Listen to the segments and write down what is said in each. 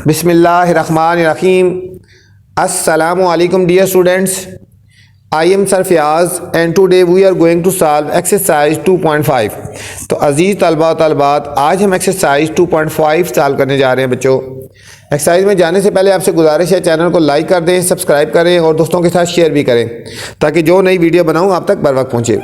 बिस्मिल्लाहिर्रहमानिर्रहीम। अस्सलामुअलैकुम dear students, I am sir Fayyaz and today we are going to solve exercise 2.5। तो अजीज़ तलबा तलबात, आज हम एक्सरसाइज 2.5 सॉल्व करने जा रहे हैं। बच्चों, एक्सरसाइज में जाने से पहले आपसे गुजारिश है, चैनल को लाइक कर दें, सब्सक्राइब करें और दोस्तों के साथ शेयर भी करें ताकि जो नई वीडियो बनाऊं आप तक बर वक्त पहुंचे।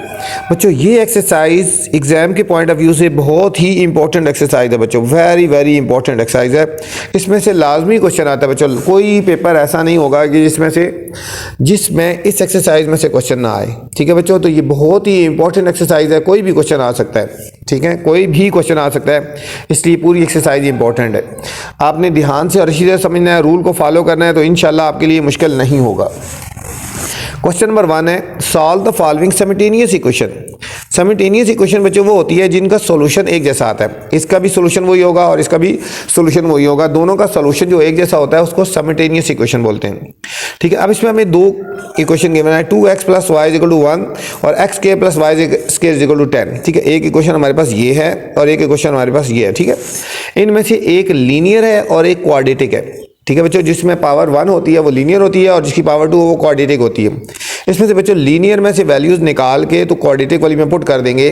बच्चों, ये एक्सरसाइज एग्ज़ाम के पॉइंट ऑफ व्यू से बहुत ही इंपॉर्टेंट एक्सरसाइज है। बच्चों, वेरी वेरी इंपॉर्टेंट एक्सरसाइज है। इसमें से लाजमी क्वेश्चन आता है। बच्चों, कोई पेपर ऐसा नहीं होगा कि जिसमें इस एक्सरसाइज में से क्वेश्चन ना आए। ठीक है बच्चों, तो ये बहुत ही इंपॉर्टेंट एक्सरसाइज है। कोई भी क्वेश्चन आ सकता है। ठीक है, कोई भी क्वेश्चन आ सकता है, इसलिए पूरी एक्सरसाइज इंपॉर्टेंट है। आपने ध्यान से और अच्छी तरह समझना है, रूल को फॉलो करना है, तो इंशाल्लाह आपके लिए मुश्किल नहीं होगा। क्वेश्चन नंबर 1 है, solve the following simultaneous equation. Simultaneous equation बच्चों वो होती है जिनका सॉल्यूशन एक जैसा आता है। इसका भी सॉल्यूशन वही होगा और इसका भी सॉल्यूशन वही होगा। दोनों का सॉल्यूशन जो एक जैसा होता है उसको सिमिल्टेनियस इक्वेशन बोलते हैं। ठीक है, अब इसमें हमें दो इक्वेशन गिवन है, 2x + y = 1 और x² + y² = 10। ठीक है, एक इक्वेशन हमारे पास ये है और एक इक्वेशन हमारे पास ये है। ठीक है, इनमें से एक लीनियर है और एक क्वाड्रेटिक है। ठीक है बच्चों, जिसमें पावर 1 होती है वो लीनियर होती है और जिसकी पावर 2 वो क्वाड्रेटिक होती है। इसमें से बच्चों लीनियर में से वैल्यूज़ निकाल के तो क्वाड्रेटिक वाली में पुट कर देंगे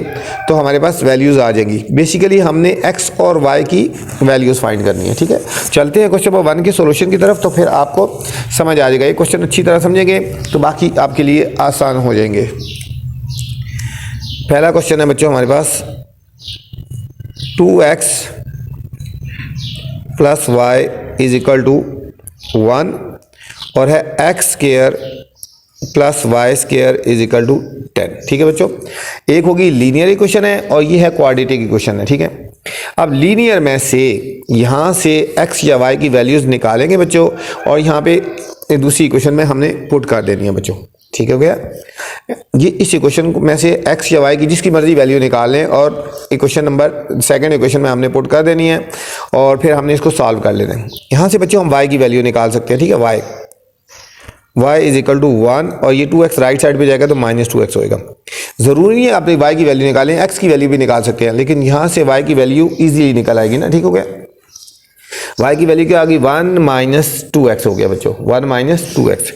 तो हमारे पास वैल्यूज़ आ जाएंगी। बेसिकली हमने x और y की वैल्यूज़ फाइंड करनी है। ठीक है, चलते हैं क्वेश्चन नंबर 1 के सॉल्यूशन की तरफ, तो फिर आपको समझ आ जाएगा। ये क्वेश्चन अच्छी तरह समझेंगे तो बाकी आपके लिए आसान हो जाएंगे। पहला क्वेश्चन है बच्चों हमारे पास, 2x + y = 1 और है x² + y² = 10। ठीक है बच्चों, एक होगी लीनियर इक्वेशन है और ये है क्वाड्रेटिक इक्वेशन है। ठीक है, अब लीनियर में से यहाँ से x या y की वैल्यूज़ निकालेंगे बच्चों और यहाँ पे दूसरी इक्वेशन में हमने पुट कर देनी है बच्चों। ठीक हो गया, ये इस इक्वेशन में से x या y की जिसकी मर्जी वैल्यू निकाल लें और इक्वेशन नंबर सेकंड इक्वेशन में हमने पुट कर देनी है और फिर हमने इसको सॉल्व कर लेना है। यहाँ से बच्चों हम y की वैल्यू निकाल सकते हैं। ठीक है, y = 1 और ये 2x राइट साइड पे जाएगा तो -2x होएगा। ज़रूरी नहीं है आप y की वैल्यू निकालें, x की वैल्यू भी निकाल सकते हैं, लेकिन यहाँ से y की वैल्यू ईजिली निकल आएगी ना। ठीक हो गया, y की वैल्यू क्या आ गई, 1 - 2x हो गया बच्चों, 1 - 2x।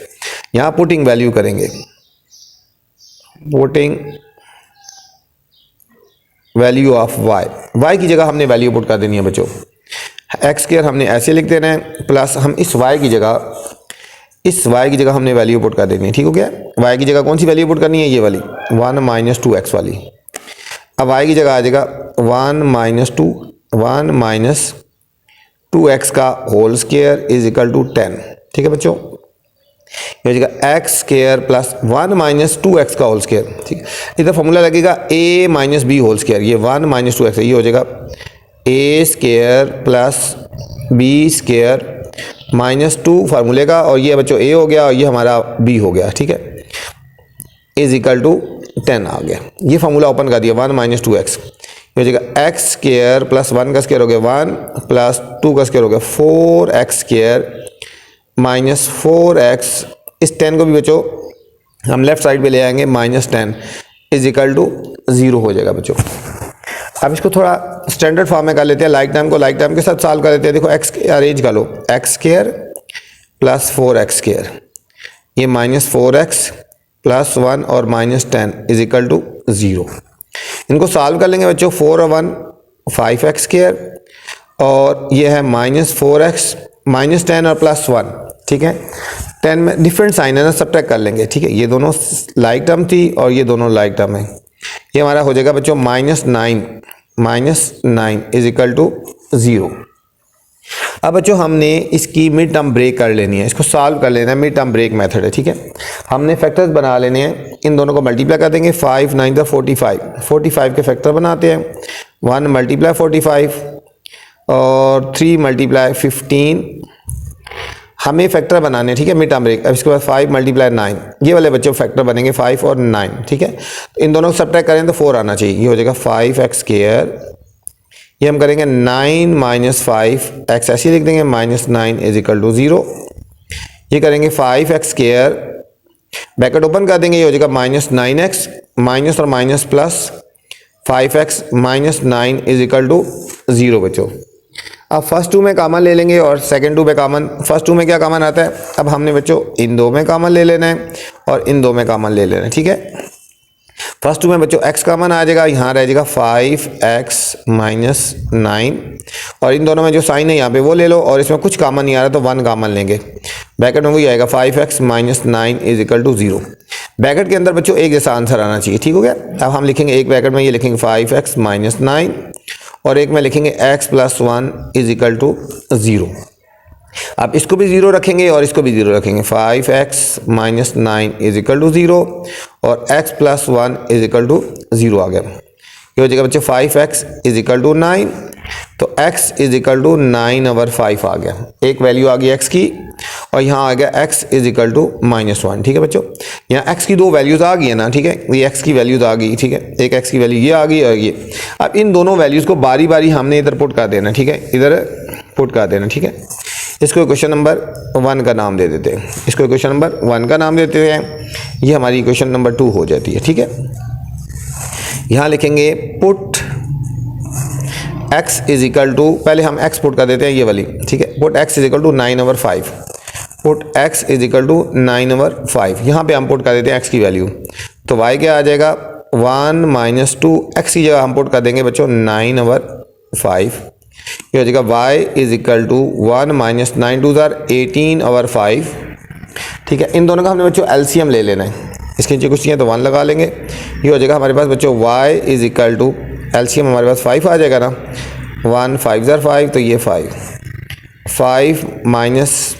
यहाँ पुटिंग वैल्यू करेंगे, पुटिंग वैल्यू ऑफ y की जगह हमने वैल्यू पुट कर देनी है बच्चों। x² हमने ऐसे लिख देना है, प्लस हम इस y की जगह हमने वैल्यू पुट कर देनी है। ठीक हो गया, y की जगह कौन सी वैल्यू पुट करनी है, ये वाली 1 - 2x वाली। अब y की जगह आ जाएगा 1 - 2x का होल स्क्वायर = 10। ठीक है बच्चों, ये हो जाएगा x² + 1 - 2x का होल स्क्वायर। ठीक है, इधर फॉर्मूला लगेगा a - b होल स्क्वायर। ये 1 - 2x है, ये हो जाएगा a² + b² -2 फार्मूले का, और ये बच्चों a हो गया और ये हमारा b हो गया। ठीक है, = 10 आ गया। ये फार्मूला ओपन कर दिया, 1 - 2x। ये हो जाएगा x² + 1 का स्क्वायर हो गया 1 + 2 का स्क्वायर हो गया 4x² -4x। इस 10 को भी बच्चों हम लेफ्ट साइड पे ले आएंगे, -10 = 0 हो जाएगा बच्चों। अब इसको थोड़ा स्टैंडर्ड फॉर्म में कर लेते हैं, लाइक टाइम को लाइक टाइम के साथ सॉल्व कर लेते हैं। देखो x अरेंज कर लो, x² + 4x², ये -4x + 1 और -10 = 0। इनको सॉल्व कर लेंगे बच्चों, 4 और 1 5x² और ये है -4x -10 और +1। ठीक है, 10 में डिफरेंट साइन है ना, सब्ट्रैक्ट कर लेंगे। ठीक है, ये दोनों लाइक टर्म थी और ये दोनों लाइक टर्म है। ये हमारा हो जाएगा बच्चों -9 = 0। अब बच्चों हमने इसकी मिड टर्म ब्रेक कर लेनी है, इसको सॉल्व कर लेना है, मिड टर्म ब्रेक मेथड है। ठीक है, हमने फैक्टर्स बना लेने हैं, इन दोनों को मल्टीप्लाई कर देंगे। 5 9 45, 45 के फैक्टर बनाते हैं। 1 × 45 और 3 × 15 हमें फैक्टर बनाने। ठीक है, मिड टर्म ब्रेक। अब इसके बाद 5 × 9, ये वाले बच्चों फैक्टर बनेंगे 5 और 9। ठीक है, तो इन दोनों को सब्ट्रैक्ट करें तो 4 आना चाहिए। ये हो जाएगा 5x², ये हम करेंगे 9 - 5x, ऐसे लिख देंगे, -9 = 0। ये करेंगे 5x², ब्रैकेट ओपन कर देंगे, ये हो जाएगा -9x, माइनस और माइनस प्लस 5x -9 = 0 बच्चों। अब फर्स्ट टू में कॉमन ले लेंगे और सेकंड टू में कॉमन, फर्स्ट टू में क्या कॉमन आता है, अब हमने बच्चों इन दो में कॉमन ले लेना है और इन दो में कॉमन ले लेना है, ठीक है। फर्स्ट टू में बच्चों x कॉमन आ जाएगा, यहाँ रह जाएगा 5x माइनस 9 और इन दोनों में जो साइन है यहाँ पे वो ले लो और इसमें कुछ कॉमन नहीं आ रहा तो 1 कॉमन लेंगे। ब्रैकेट में वही आएगा 5x minus 9 is equal to 0। Bracket के अंदर बच्चों एक जैसा आंसर आना चाहिए, ठीक हो गया। अब हम लिखेंगे एक ब्रैकेट में ये लिखेंगे 5x माइनस 9 और एक में लिखेंगे x plus 1 is equal to 0। अब इसको भी 0 रखेंगे और इसको भी 0 रखेंगे, 5x minus 9 is equal to 0 और x plus 1 is equal to 0 आ गया। ये हो जाएगा बच्चे 5x इज इक्वल टू 9, तो x is equal to 9 over 5 आ गया, एक वैल्यू आ गई x की और यहाँ आ गया x is equal to minus 1, ठीक है बच्चों। यहाँ x की दो वैल्यूज़ आ गई है ना, ठीक है, ये x की वैल्यूज़ आ गई, ठीक है, एक x की वैल्यू ये आ गई और ये। अब इन दोनों वैल्यूज़ को बारी बारी हमने इधर पुट कर देना, ठीक है, इधर पुट कर देना, ठीक है। इसको क्वेश्चन नंबर 1 का नाम दे देते हैं, इसको क्वेश्चन नंबर 1 का नाम देते हैं, ये हमारी क्वेश्चन नंबर 2 हो जाती है, ठीक है। यहाँ लिखेंगे put x is equal to, पहले हम x पुट कर देते हैं ये वाली, ठीक है, put x is equal to 9 over 5, put x is equal to 9 over 5, यहाँ पे हम पुट कर देते हैं x की वैल्यू, तो y क्या आ जाएगा 1 माइनस 2, x की जगह हम पुट कर देंगे बच्चों 9 ओवर 5, ये हो जाएगा y is equal to 1 minus 9 2 ज़ार 18 ओवर 5, ठीक है। इन दोनों का हमने बच्चों एलसीएम ले लेना है, इसके नीचे कुछ नहीं है तो 1 लगा लेंगे, ये हो जाएगा हमारे पास बच्चों y is equal to LCM हमारे पास 5 आ जाएगा ना, 1 5 ज़ार 5 तो ये 5 माइनस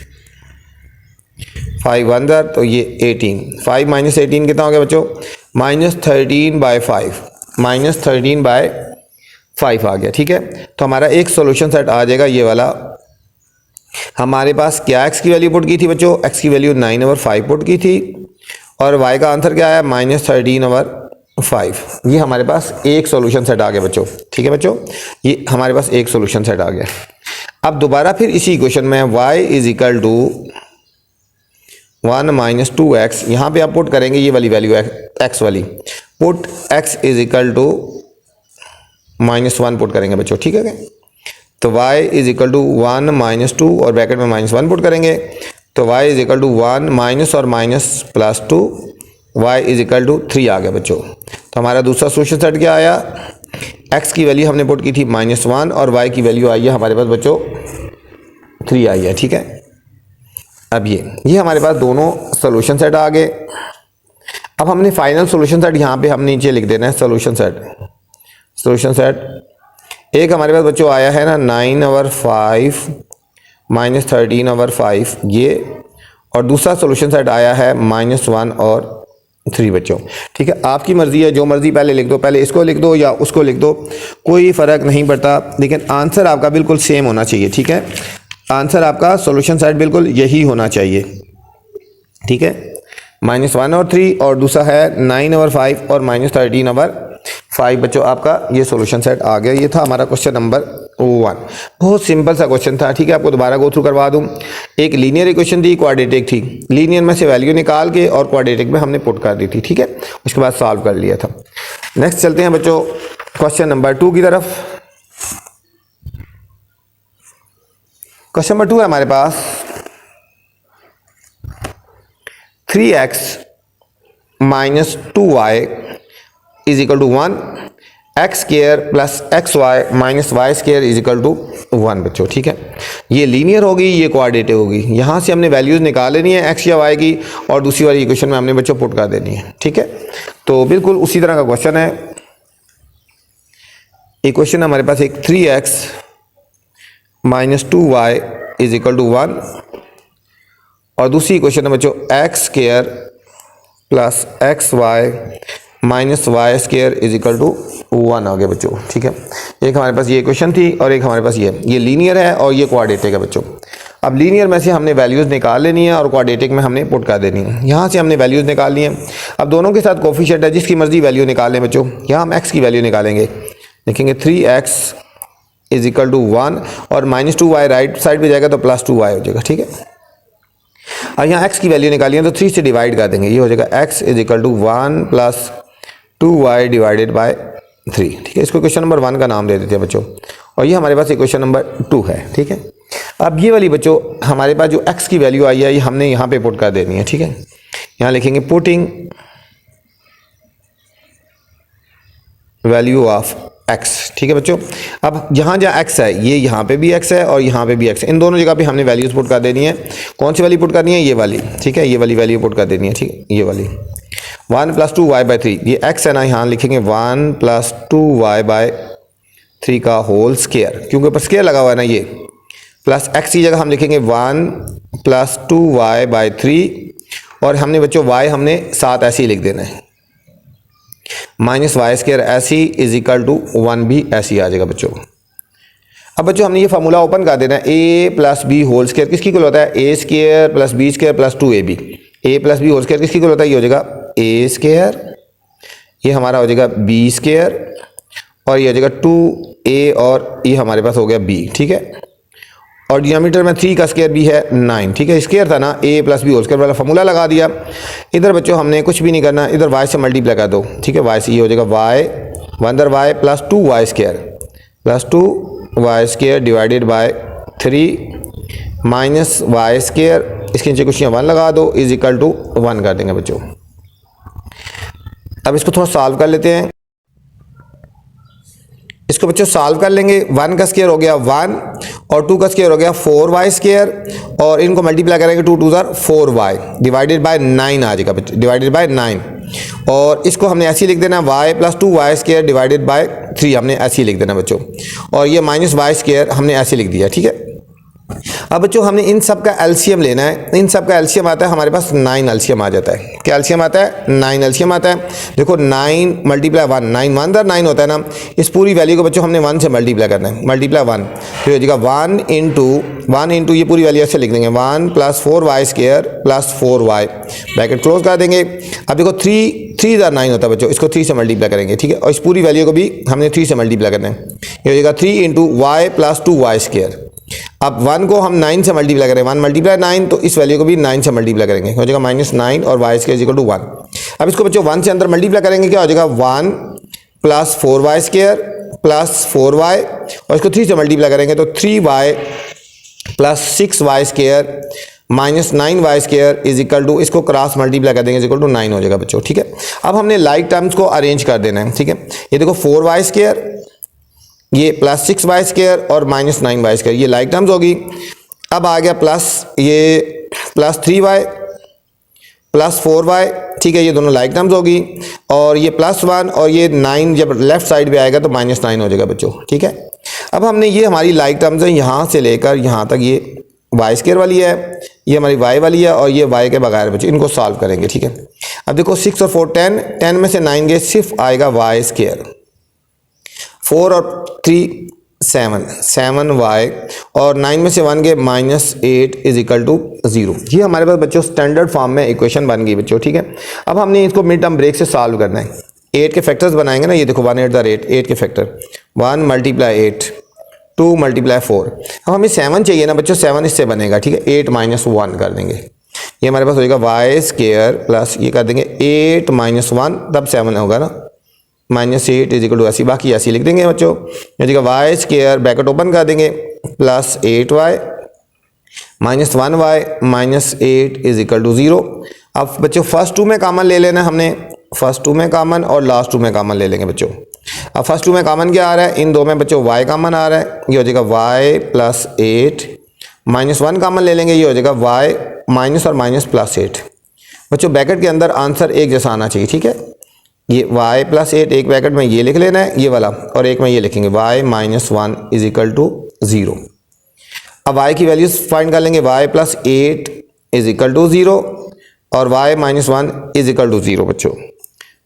5 1 ज़ार तो ये 18, 5 माइनस 18 कितना हो गया बच्चों, माइनस 13 बाय 5, माइनस 13 बाय 5 आ गया, ठीक है। तो हमारा एक सॉल्यूशन सेट आ जाएगा ये वाला। हमारे पास क्या x की वैल्यू पुट की थी बच्चों, x की वैल्यू 9 ओवर 5 पुट की थी और y का आंसर क्या आया माइनस 13 ओवर 5। ये हमारे पास एक सॉल्यूशन सेट आ गया बच्चों, ठीक है बच्चों, ये हमारे पास एक सॉल्यूशन सेट आ गया। अब दोबारा फिर इसी इक्वेशन में y is equal to 1 minus 2x, यहाँ पे आप पुट करेंगे ये वाली वैल्यू x वाली, put x is equal to minus 1 put करेंगे बच्चों, ठीक है क्या? तो y is equal to 1 minus 2 और ब्रैकेट में माइनस 1 पुट करेंगे, तो y is equal to 1 minus और minus plus 2, y is equal to 3 आ गया बच्चों। तो हमारा दूसरा सॉल्यूशन सेट क्या आया, x की वैल्यू हमने पुट की थी -1 और y की वैल्यू आई है हमारे पास बच्चों 3 आई है, ठीक है। अब ये हमारे पास दोनों सॉल्यूशन सेट आ गए। अब हमने फाइनल सॉल्यूशन सेट यहाँ पे हम नीचे लिख देना है, सॉल्यूशन सेट एक हमारे पास बच्चों आया है ना 9 ओवर 5 माइनस 13 ओवर 5 ये, और दूसरा सॉल्यूशन सेट आया है -1 और 3 बच्चों, ठीक है। आपकी मर्जी है, जो मर्जी पहले लिख दो, पहले इसको लिख दो या उसको लिख दो, कोई फ़र्क नहीं पड़ता, लेकिन आंसर आपका बिल्कुल सेम होना चाहिए, ठीक है। आंसर आपका सॉल्यूशन सेट बिल्कुल यही होना चाहिए, ठीक है, -1 और 3 और दूसरा है 9 ओवर 5 और -13 ओवर 5 बच्चों, आपका ये सॉल्यूशन सेट आ गया। ये था हमारा क्वेश्चन नंबर 1, बहुत सिंपल सा क्वेश्चन था, ठीक है। आपको दोबारा गो थ्रू करवा दूं, एक लीनियर इक्वेशन थी, क्वाड्रेटिक थी, लीनियर में से वैल्यू निकाल के और क्वाड्रेटिक में हमने पुट कर दी थी, ठीक है, उसके बाद सॉल्व कर लिया था। नेक्स्ट चलते हैं बच्चों क्वेश्चन नंबर 2 की तरफ। क्वेश्चन नंबर 2 है हमारे पास 3x minus 2y is equal to 1, x square plus x y minus Y square is equal to 1 बच्चों, ठीक है। ये लीनियर होगी, ये क्वाड्रेटिक होगी, यहाँ से हमने वैल्यूज़ निकाल लेनी है एक्स या वाई की और दूसरी वाली इक्वेशन में हमने बच्चों पुट कर देनी है, ठीक है। तो बिल्कुल उसी तरह का क्वेश्चन है। इक्वेशन हमारे पास एक 3x minus 2y is equal to 1 और दूसरी इक्वेशन है बच्चों x square plus x y minus Y square is equal to 1 आ गया बच्चों, ठीक है। एक हमारे पास ये इक्वेशन थी और एक हमारे पास ये लीनियर है और ये क्वाड्रेटिक है बच्चों। अब लीनियर में से हमने वैल्यूज़ निकाल लेनी है और क्वाड्रेटिक में हमने पुट कर देनी है। यहाँ से हमने वैल्यूज़ निकालनी है। अब दोनों के साथ कोफिशिएंट है, जिसकी मर्जी वैल्यू निकाल लें बच्चों। यहाँ हम एक्स की वैल्यू निकालेंगे, लिखेंगे 3x इज इक्वल टू 1 और -2y राइट साइड पे जाएगा तो +2y हो जाएगा, ठीक है। और यहाँ x की वैल्यू निकाली है तो 3 से डिवाइड कर देंगे, ये हो जाएगा x is equal to 1 + 2y divided by 3, ठीक है। इसको क्वेश्चन नंबर 1 का नाम दे देते हैं बच्चों और ये हमारे पास इक्वेशन नंबर 2 है। ठीक है, अब ये वाली बच्चों हमारे पास जो x की वैल्यू आई है ये हमने यहाँ पे पुट कर देनी है। ठीक है, यहाँ लिखेंगे पुटिंग वैल्यू ऑफ x। ठीक है बच्चों, अब जहाँ जहाँ x है ये यहाँ पे भी x है और यहाँ पे भी x है, इन दोनों जगह पे हमने वैल्यूज पुट कर देनी है। कौन सी वाली पुट करनी है? ये वाली। ठीक है, ये वाली वैल्यू पुट कर देनी है। ठीक है, ये वाली 1 + 2y/3, ये x है ना, यहाँ लिखेंगे 1 + 2y/3 का होल स्क्वायर, क्योंकि ऊपर स्क्वायर लगा हुआ है ना, ये प्लस x की जगह हम लिखेंगे 1 + 2y/3 और हमने बच्चों y हमने साथ ऐसे ही लिख देना है, -y² ऐसी इज इक्वल टू 1 भी ऐसी आ जाएगा बच्चों। अब बच्चों हमने ये फार्मूला ओपन कर देना है, a + b होल स्क्वायर किसकी इक्वल होता है? a² + b² + 2ab। a + b whole square किसकी इक्वल होता है? ये हो जाएगा a², ये हमारा हो जाएगा b² और ये हो जाएगा 2a और ये हमारे पास हो गया b। ठीक है, और डिनोमिनेटर में 3 का स्क्वायर भी है 9। ठीक है, स्क्वायर था ना, a + b होल स्क्वायर वाला फार्मूला लगा दिया। इधर बच्चों हमने कुछ भी नहीं करना, इधर y से मल्टीप्लाई कर दो। ठीक है, y से ये हो जाएगा y 1/y + 2y² + 2y² divided by 3 -y², इसके नीचे कुछ 1 लगा दो, इज इक्वल टू 1 कर देंगे बच्चों। अब इसको थोड़ा सॉल्व कर लेते हैं। इसको बच्चों सॉल्व कर लेंगे। 1 का स्क्वायर हो गया 1 और 2 का स्क्वायर हो गया 4y² और इनको मल्टीप्लाई करेंगे 2 × 2 = 4y डिवाइडेड बाय 9 आ जाएगा बच्चों, डिवाइडेड बाय 9। और इसको हमने ऐसे ही लिख देना y + 2y² डिवाइडेड बाय 3 हमने ऐसे ही लिख देना बच्चों, और ये -y² हमने ऐसे लिख दिया। ठीक है, अब बच्चों हमने इन सब का एलसीएम लेना है। इन सब का एलसीएम आता है हमारे पास 9 एलसीएम आ जाता है। क्या एलसीएम आता है? 9 एलसीएम आता है। देखो 9 × 1 9 1 × 9 होता है ना, इस पूरी वैल्यू को बच्चों हमने 1 से मल्टीप्लाई करना है, मल्टीप्लाई 1 तो हो जाएगा 1 × ये पूरी वैल्यू ऐसे लिख देंगे 1 + 4y² + 4y ब्रैकेट क्लोज कर देंगे। अब देखो 3 × 9 होता है बच्चों, इसको 3 से मल्टीप्लाई करेंगे। ठीक है, और इस पूरी वैल्यू को भी हमने 3 से मल्टीप्लाई करना है, ये हो जाएगा 3 × y + 2y²। अब 1 को हम 9 से मल्टीप्लाई करें, 1 × 9 तो इस वैल्यू को भी 9 से मल्टीप्लाई करेंगे, हो जाएगा -9 और y² = 1। अब इसको बच्चों 1 से अंदर मल्टीप्लाई करेंगे, क्या हो जाएगा 1 + 4y² + 4y और इसको 3 से मल्टीप्लाई करेंगे तो 3y + 6y² -9y² is equal to, इसको क्रॉस मल्टीप्लाई कर देंगे, इज इक्वल टू 9 हो जाएगा बच्चों। ठीक है, अब हमने लाइक टर्म्स को अरेंज कर देना है। ठीक है, ये देखो 4y², ये +6y² और -9y², ये लाइक टर्म्स होगी। अब आ गया प्लस ये +3y + 4y। ठीक है, ये दोनों लाइक टर्म्स होगी, और ये +1 और ये 9 जब लेफ्ट साइड पे आएगा तो -9 हो जाएगा बच्चों। ठीक है, अब हमने ये हमारी लाइक टर्म्स है यहाँ से लेकर यहाँ तक, ये y² वाली है, ये हमारी y वाली है और ये y के बगैर बच्चों, इनको सॉल्व करेंगे। ठीक है, अब देखो 6 और 4 10 में से 9 गए, सिर्फ आएगा y²। 4 और 3 7y और 9 में से 1 गए -8 इज इक्वल टू 0। ये हमारे पास बच्चों स्टैंडर्ड फॉर्म में इक्वेशन बन गई बच्चों। ठीक है, अब हमने इसको मिड टर्म ब्रेक से सॉल्व करना है। 8 के फैक्टर्स बनाएंगे ना, ये देखो 1/8 के फैक्टर 1 × 8 2 × 4। अब हमें 7 चाहिए ना बच्चों, 7 इससे बनेगा। ठीक है, 8 - 1 कर देंगे, ये हमारे पास हो जाएगा y² प्लस ये कर देंगे 8 - 1 तब 7 होगा ना, -8 इज इक्वल टू ऐसी, बाकी ऐसी लिख देंगे बच्चों। हो जाएगा y² ब्रैकेट ओपन कर देंगे +8y -1y -8 is equal to 0। अब बच्चों फर्स्ट 2 में कॉमन ले लेना हमने, फर्स्ट 2 में कॉमन और लास्ट 2 में कॉमन ले लेंगे बच्चों। अब फर्स्ट 2 में कॉमन क्या आ रहा है? इन 2 में बच्चों y कॉमन आ रहा है, ये हो जाएगा y +8 -1 कॉमन ले लेंगे, ये हो जाएगा y माइनस और माइनस +8। बच्चों ब्रैकेट के अंदर आंसर एक जैसा आना चाहिए। ठीक है, ये y +8 एक ब्रैकेट में ये लिख लेना है, ये वाला, और एक में ये लिखेंगे y -1 इज इक्वल टू 0। अब y की वैल्यूज फाइंड कर लेंगे, y +8 इज इक्वल टू 0 और y -1 इज इक्वल टू 0 बच्चों।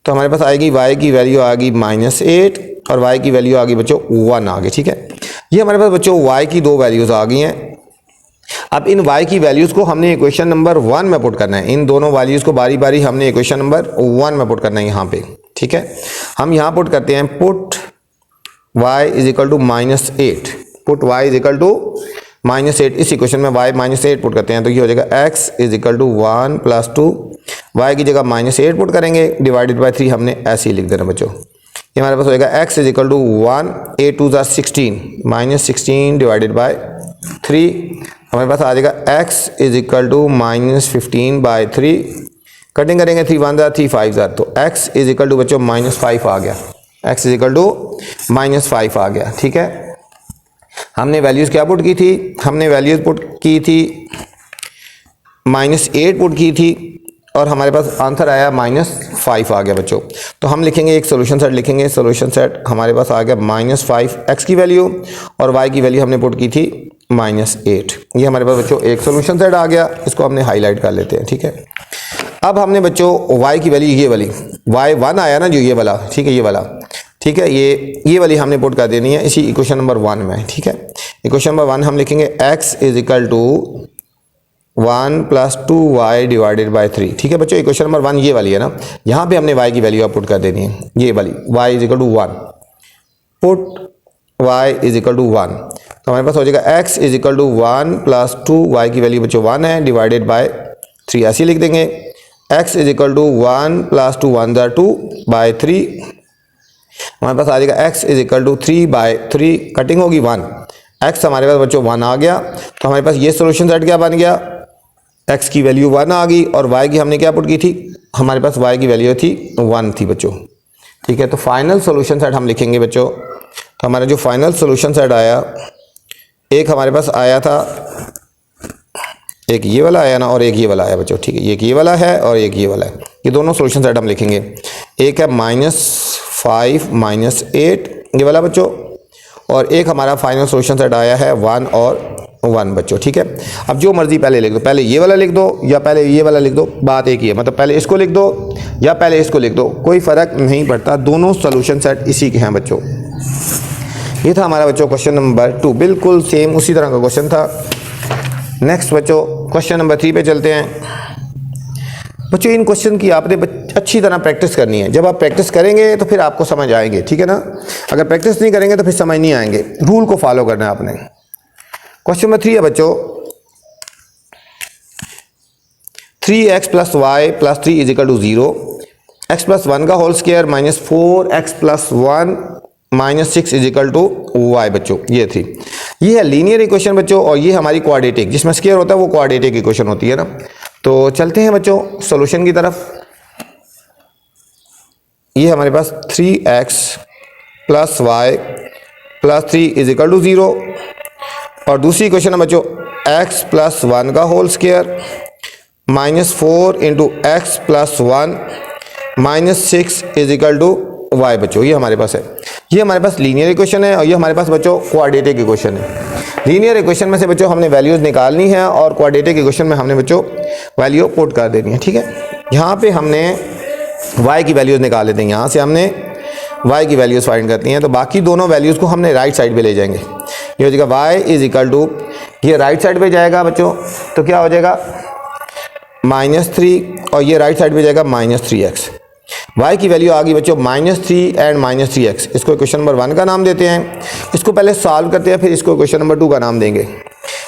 तो हमारे पास आएगी y की वैल्यू आ गई -8 और y की वैल्यू आ गई बच्चों 1 आ गई। ठीक है, ये हमारे पास बच्चों y की 2 वैल्यूज आ गई हैं। अब इन y की वैल्यूज को हमने इक्वेशन नंबर 1 में पुट करना है। इन दोनों वैल्यूज को बारी बारी हमने इक्वेशन नंबर 1 में पुट करना है यहाँ पे। ठीक है, हम यहाँ पुट करते हैं, put y is equal to -8, put y is equal to -8। इस इक्वेशन में y -8 पुट करते हैं तो ये हो जाएगा x is equal to 1 + 2, y की जगह -8 पुट करेंगे डिवाइडेड बाय 3 हमने ऐसे ही लिख देना बच्चों। ये हमारे पास हो जाएगा x इज इक्वल टू 1, ए टू ज़ा 16, माइनस 16 डिवाइडेड बाय 3, हमारे पास आ जाएगा x is equal to minus 15 by 3, cutting करेंगे 3 1 ज़ा 3 5 ज़ा, तो x इज इक्वल टू बच्चों माइनस 5 आ गया, x is equal to minus 5 आ गया। ठीक है, हमने वैल्यूज़ क्या पुट की थी, हमने वैल्यूज़ पुट की थी -8 पुट की थी और हमारे पास आंसर आया -5 आ गया बच्चों। तो हम लिखेंगे एक सोल्यूशन सेट लिखेंगे, सोल्यूशन सेट हमारे पास आ गया -5 x की वैल्यू और y की वैल्यू हमने पुट की थी -8। ये हमारे पास बच्चों एक सोल्यूशन सेट आ गया, इसको हमने हाईलाइट कर लेते हैं। ठीक है, अब हमने बच्चों y की वैल्यू ये वाली y1 आया ना जो ये वाला, ठीक है ये वाला, ठीक है, ये वाली हमने पुट कर देनी है इसी इक्वेशन नंबर 1 में। ठीक है, इक्वेशन नंबर 1 हम लिखेंगे x is equal to 1 + 2y divided by 3। ठीक है बच्चों, इक्वेशन नंबर 1 ये वाली है ना, यहाँ पे हमने y की वैल्यू पुट कर देनी है, ये वाली y is equal to 1, put y is equal to 1, तो हमारे पास हो जाएगा x is equal to 1 + 2y की वैल्यू बच्चों 1 है डिवाइडेड बाय 3, ऐसे लिख देंगे x इज इक्वल टू 1 + 2 1 ज़ा 2 बाय 3, हमारे पास आ जाएगा x is equal to 3 by 3, cutting होगी 1, x हमारे पास बच्चों 1 आ गया, तो हमारे पास ये सोल्यूशन सेट क्या बन गया, x की वैल्यू 1 आ गई और y की हमने क्या पुट की थी, हमारे पास y की वैल्यू थी 1 थी बच्चों। ठीक है, तो फाइनल सोल्यूशन सेट हम लिखेंगे बच्चों, तो हमारा जो फाइनल सोल्यूशन सेट आया, एक हमारे पास आया था, एक ये वाला आया ना और एक ये वाला आया बच्चों। ठीक है, एक ये वाला है और एक ये वाला है, ये दोनों सोल्यूशन सेट हम लिखेंगे। एक है -5 -8 ये वाला बच्चों, और एक हमारा फाइनल सोल्यूशन सेट आया है 1 और 1 बच्चों। ठीक है, अब जो मर्जी पहले लिख दो, पहले ये वाला लिख दो या पहले ये वाला लिख दो, बात एक ही है, मतलब पहले इसको लिख दो या पहले इसको लिख दो, कोई फ़र्क नहीं पड़ता, दोनों सोल्यूशन सेट इसी के हैं बच्चों। ये था हमारा बच्चों क्वेश्चन नंबर 2, बिल्कुल सेम उसी तरह का क्वेश्चन था। नेक्स्ट बच्चों क्वेश्चन नंबर 3 पे चलते हैं। बच्चों इन क्वेश्चन की आपने अच्छी तरह प्रैक्टिस करनी है, जब आप प्रैक्टिस करेंगे तो फिर आपको समझ आएंगे। ठीक है ना, अगर प्रैक्टिस नहीं करेंगे तो फिर समझ नहीं आएंगे, रूल को फॉलो करना है आपने। क्वेश्चन नंबर 3 है बच्चों, 3x + y + 3 is equal to 0, x + 1 का whole square -4x + 1 -6 is equal to y बच्चों। ये थी, ये है लीनियर इक्वेशन बच्चों, और ये हमारी क्वाड्रेटिक, जिसमें स्क्वायर होता है वो क्वाड्रेटिक इक्वेशन होती है ना। तो चलते हैं बच्चों सॉल्यूशन की तरफ। ये हमारे पास 3x + y + 3 is equal to 0, और दूसरी इक्वेशन है बच्चों x + 1 का whole square -4 × x + 1 -6 is equal to y बच्चों। ये हमारे पास है, ये हमारे पास लीनियर इक्वेशन है और ये हमारे पास बच्चों क्वाड्रेटिक इक्वेशन है। लीनियर इक्वेशन में से बच्चों हमने वैल्यूज़ निकालनी है और क्वाड्रेटिक इक्वेशन में हमने बच्चों वैल्यू पुट कर देनी है। ठीक है, यहाँ पे हमने y की वैल्यूज़ निकाल लेते हैं, यहाँ से हमने y की वैल्यूज़ फाइंड करती हैं, तो बाकी दोनों वैल्यूज़ को हमने राइट साइड पे ले जाएंगे। ये हो जाएगा y इज इक्वल टू, ये राइट साइड पे जाएगा बच्चों, तो क्या हो जाएगा -3, और ये राइट साइड पे जाएगा -3x। y की वैल्यू आ गई बच्चों -3 एंड -3x, इसको क्वेश्चन नंबर 1 का नाम देते हैं। इसको पहले सॉल्व करते हैं, फिर इसको क्वेश्चन नंबर 2 का नाम देंगे।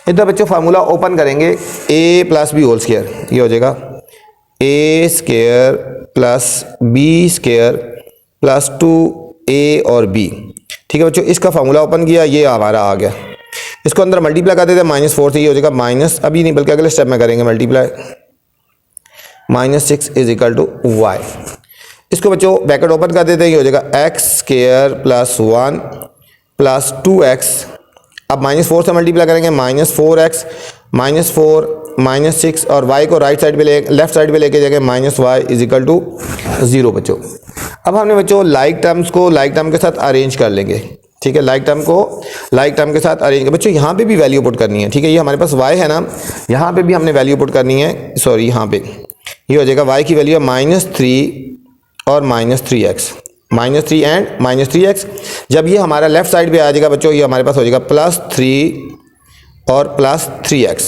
इधर बच्चों फार्मूला ओपन करेंगे, a + b होल स्क्वायर, ये हो जाएगा a² + b² + 2a और b। ठीक है बच्चों, इसका फार्मूला ओपन किया, ये हमारा आ गया। इसको अंदर मल्टीप्लाई कर देते हैं -4 से, ये हो जाएगा माइनस, अभी नहीं बल्कि अगले स्टेप में करेंगे multiply, -6 is equal to y। इसको बच्चों ब्रैकेट ओपन कर देते हैं, ये हो जाएगा x² + 1 + 2x, अब -4 से मल्टीप्लाई करेंगे, -4x -4 -6, और y को राइट साइड पे लेफ्ट साइड पे लेके जाएंगे -y इज इक्वल टू 0 बच्चों। अब हमने बच्चों लाइक टर्म्स को लाइक टर्म के साथ अरेंज कर लेंगे। ठीक है, लाइक टर्म को लाइक टर्म के साथ अरेंज कर, बच्चों यहाँ पे भी वैल्यू पुट करनी है। ठीक है, ये हमारे पास y है ना, यहाँ पे भी हमने वैल्यू पुट करनी है, सॉरी यहाँ पे ये हो जाएगा y की वैल्यू है -3 और -3x, -3 एंड -3x। जब ये हमारा लेफ्ट साइड पे आ जाएगा बच्चों, ये हमारे पास हो जाएगा +3 और +3x,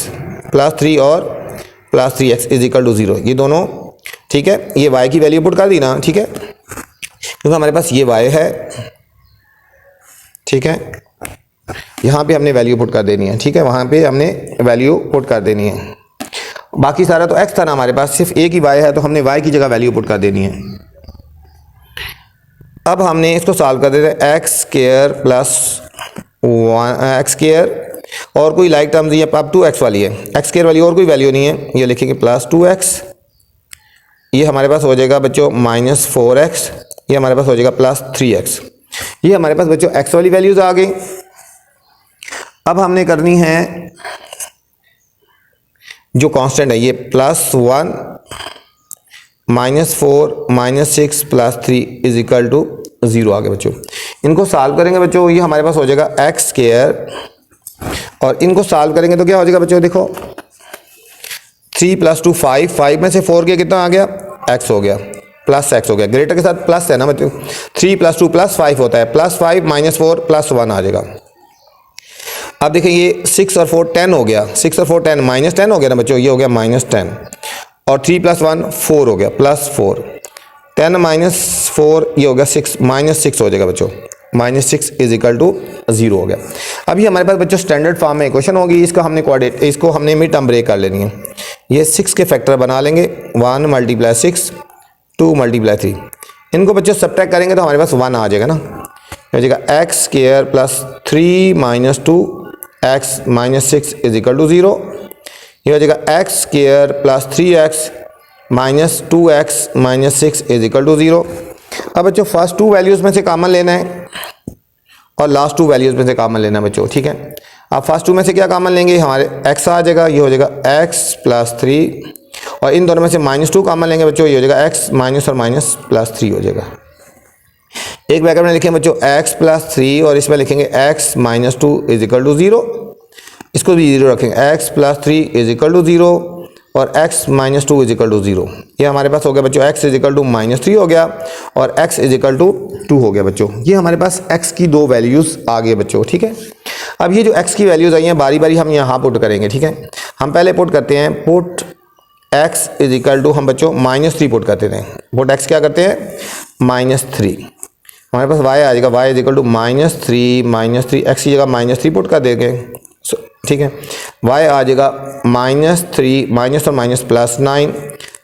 +3 और +3x इज इक्वल टू 0, ये दोनों। ठीक है, ये y की वैल्यू पुट कर दी ना। ठीक है, क्योंकि हमारे पास ये y है। ठीक है, यहाँ पे हमने वैल्यू पुट कर देनी है। ठीक है, वहाँ पे हमने वैल्यू पुट कर देनी है। बाकी सारा तो x था ना हमारे पास, सिर्फ एक ही y है, तो हमने y की जगह वैल्यू पुट कर देनी है। अब हमने इसको सॉल्व कर देते हैं x square plus x square और कोई लाइक टर्म्स ये अब 2x वाली है, एक्स स्क्वायर वाली और कोई वैल्यू नहीं है, ये लिखेंगे प्लस 2x, ये हमारे पास हो जाएगा बच्चों माइनस 4x, ये हमारे पास हो जाएगा प्लस 3x। ये हमारे पास बच्चों x वाली वैल्यूज आ गई। अब हमने करनी है जो कांस्टेंट है ये plus 1 -4 -6 plus 3 is equal to 0 आ गया बच्चों। इनको सॉल्व करेंगे बच्चों, ये हमारे पास हो जाएगा एक्स स्क्वायर और इनको सॉल्व करेंगे तो क्या हो जाएगा बच्चों, देखो 3 + 2 5, 5 में से 4 के कितना आ गया, x हो गया, प्लस x हो गया, ग्रेटर के साथ प्लस है ना बच्चों, 3 + 2 + 5 होता है, +5 -4 +1 आ जाएगा। अब देखिए ये 6 और 4 10 हो गया, 6 और 4 10 -10 हो गया ना बच्चों, ये हो गया -10 और 3 + 1 4 हो गया, +4, 10 - 4 ये हो गया 6, -6 हो जाएगा बच्चों, -6 इज इक्वल टू 0 हो गया। अभी हमारे पास बच्चों स्टैंडर्ड फॉर्म में इक्वेशन होगी, इसका हमने कोऑर्डिनेट, इसको हमने मिड टर्म ब्रेक कर लेनी है। ये 6 के फैक्टर बना लेंगे, 1 × 6 2 × 3, इनको बच्चों सब्ट्रैक्ट करेंगे तो हमारे पास 1 आ जाएगा ना, हो जाएगा x square plus 3 - 2x -6 is equal to 0, ये हो जाएगा x square plus 3x -2x -6 is equal to 0। अब बच्चों फर्स्ट 2 वैल्यूज़ में से कॉमन लेना है और लास्ट 2 वैल्यूज़ में से कॉमन लेना है बच्चों, ठीक है। अब फर्स्ट 2 में से क्या कॉमन लेंगे, हमारे x आ जाएगा, ये हो जाएगा x + 3 और इन दोनों में से -2 कॉमन लेंगे बच्चों, ये हो जाएगा x माइनस और माइनस +3 हो जाएगा। एक ब्रैकेट में लिखेंगे बच्चों x + 3 और इसमें लिखेंगे x - 2 इज इक्वल टू 0, इसको भी 0 रखेंगे, x + 3 इज इक्वल टू 0 और x - 2 इज इक्वल टू 0। ये हमारे पास हो गया बच्चों x इज इक्वल टू -3 हो गया और x इज इक्वल टू 2 हो गया बच्चों। ये हमारे पास x की 2 वैल्यूज़ आ गए बच्चों, ठीक है। अब ये जो x की वैल्यूज़ आई हैं बारी बारी हम यहाँ पुट करेंगे, ठीक है। हम पहले पुट करते हैं, put x is equal to, हम बच्चों -3 पुट करते थे, पुट x क्या करते हैं -3, हमारे पास y आ जाएगा, y is equal to -3 x की जगह -3 पुट कर देंगे, ठीक है। y आ जाएगा -3 माइनस और माइनस +9,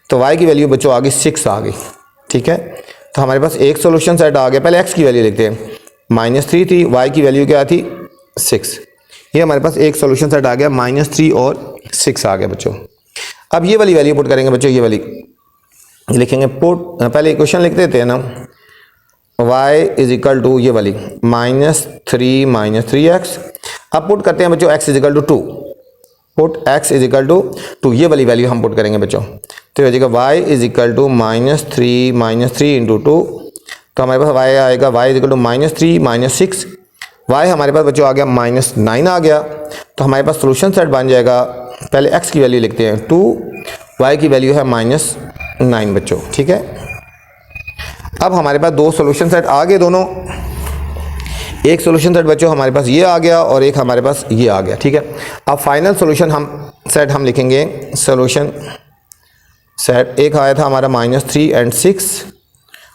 तो y की वैल्यू बच्चों आ गई 6 आ गई, ठीक है। तो हमारे पास एक सोल्यूशन सेट आ गया। पहले x की वैल्यू लिखते हैं, -3 थी, y की वैल्यू क्या थी 6, ये हमारे पास एक सोल्यूशन सेट आ गया, -3 और 6 आ गया बच्चों। अब ये वाली वैल्यू पुट करेंगे बच्चों, ये वाली लिखेंगे पुट, पहले इक्वेशन लिख देते हैं ना, y इज इक्वल टू ये वाली -3 - 3x। अब पुट करते हैं बच्चों x is equal to 2, put x is equal to 2, ये वाली वैल्यू हम पुट करेंगे बच्चों, तो हो जाएगा y इज इक्वल टू -3 - 3 × 2, तो हमारे पास y आएगा, y is equal to -3 - 6, y हमारे पास बच्चों आ गया -9 आ गया, तो हमारे पास सोल्यूशन सेट बन जाएगा। पहले x की वैल्यू लिखते हैं 2, y की वैल्यू है -9 बच्चों, ठीक है। अब हमारे पास 2 सोल्यूशन सेट आ गए दोनों, एक सोल्यूशन सेट बच्चों हमारे पास ये आ गया और एक हमारे पास ये आ गया, ठीक है। अब फाइनल सोल्यूशन हम लिखेंगे, सोल्यूशन सेट एक आया था हमारा -3 और 6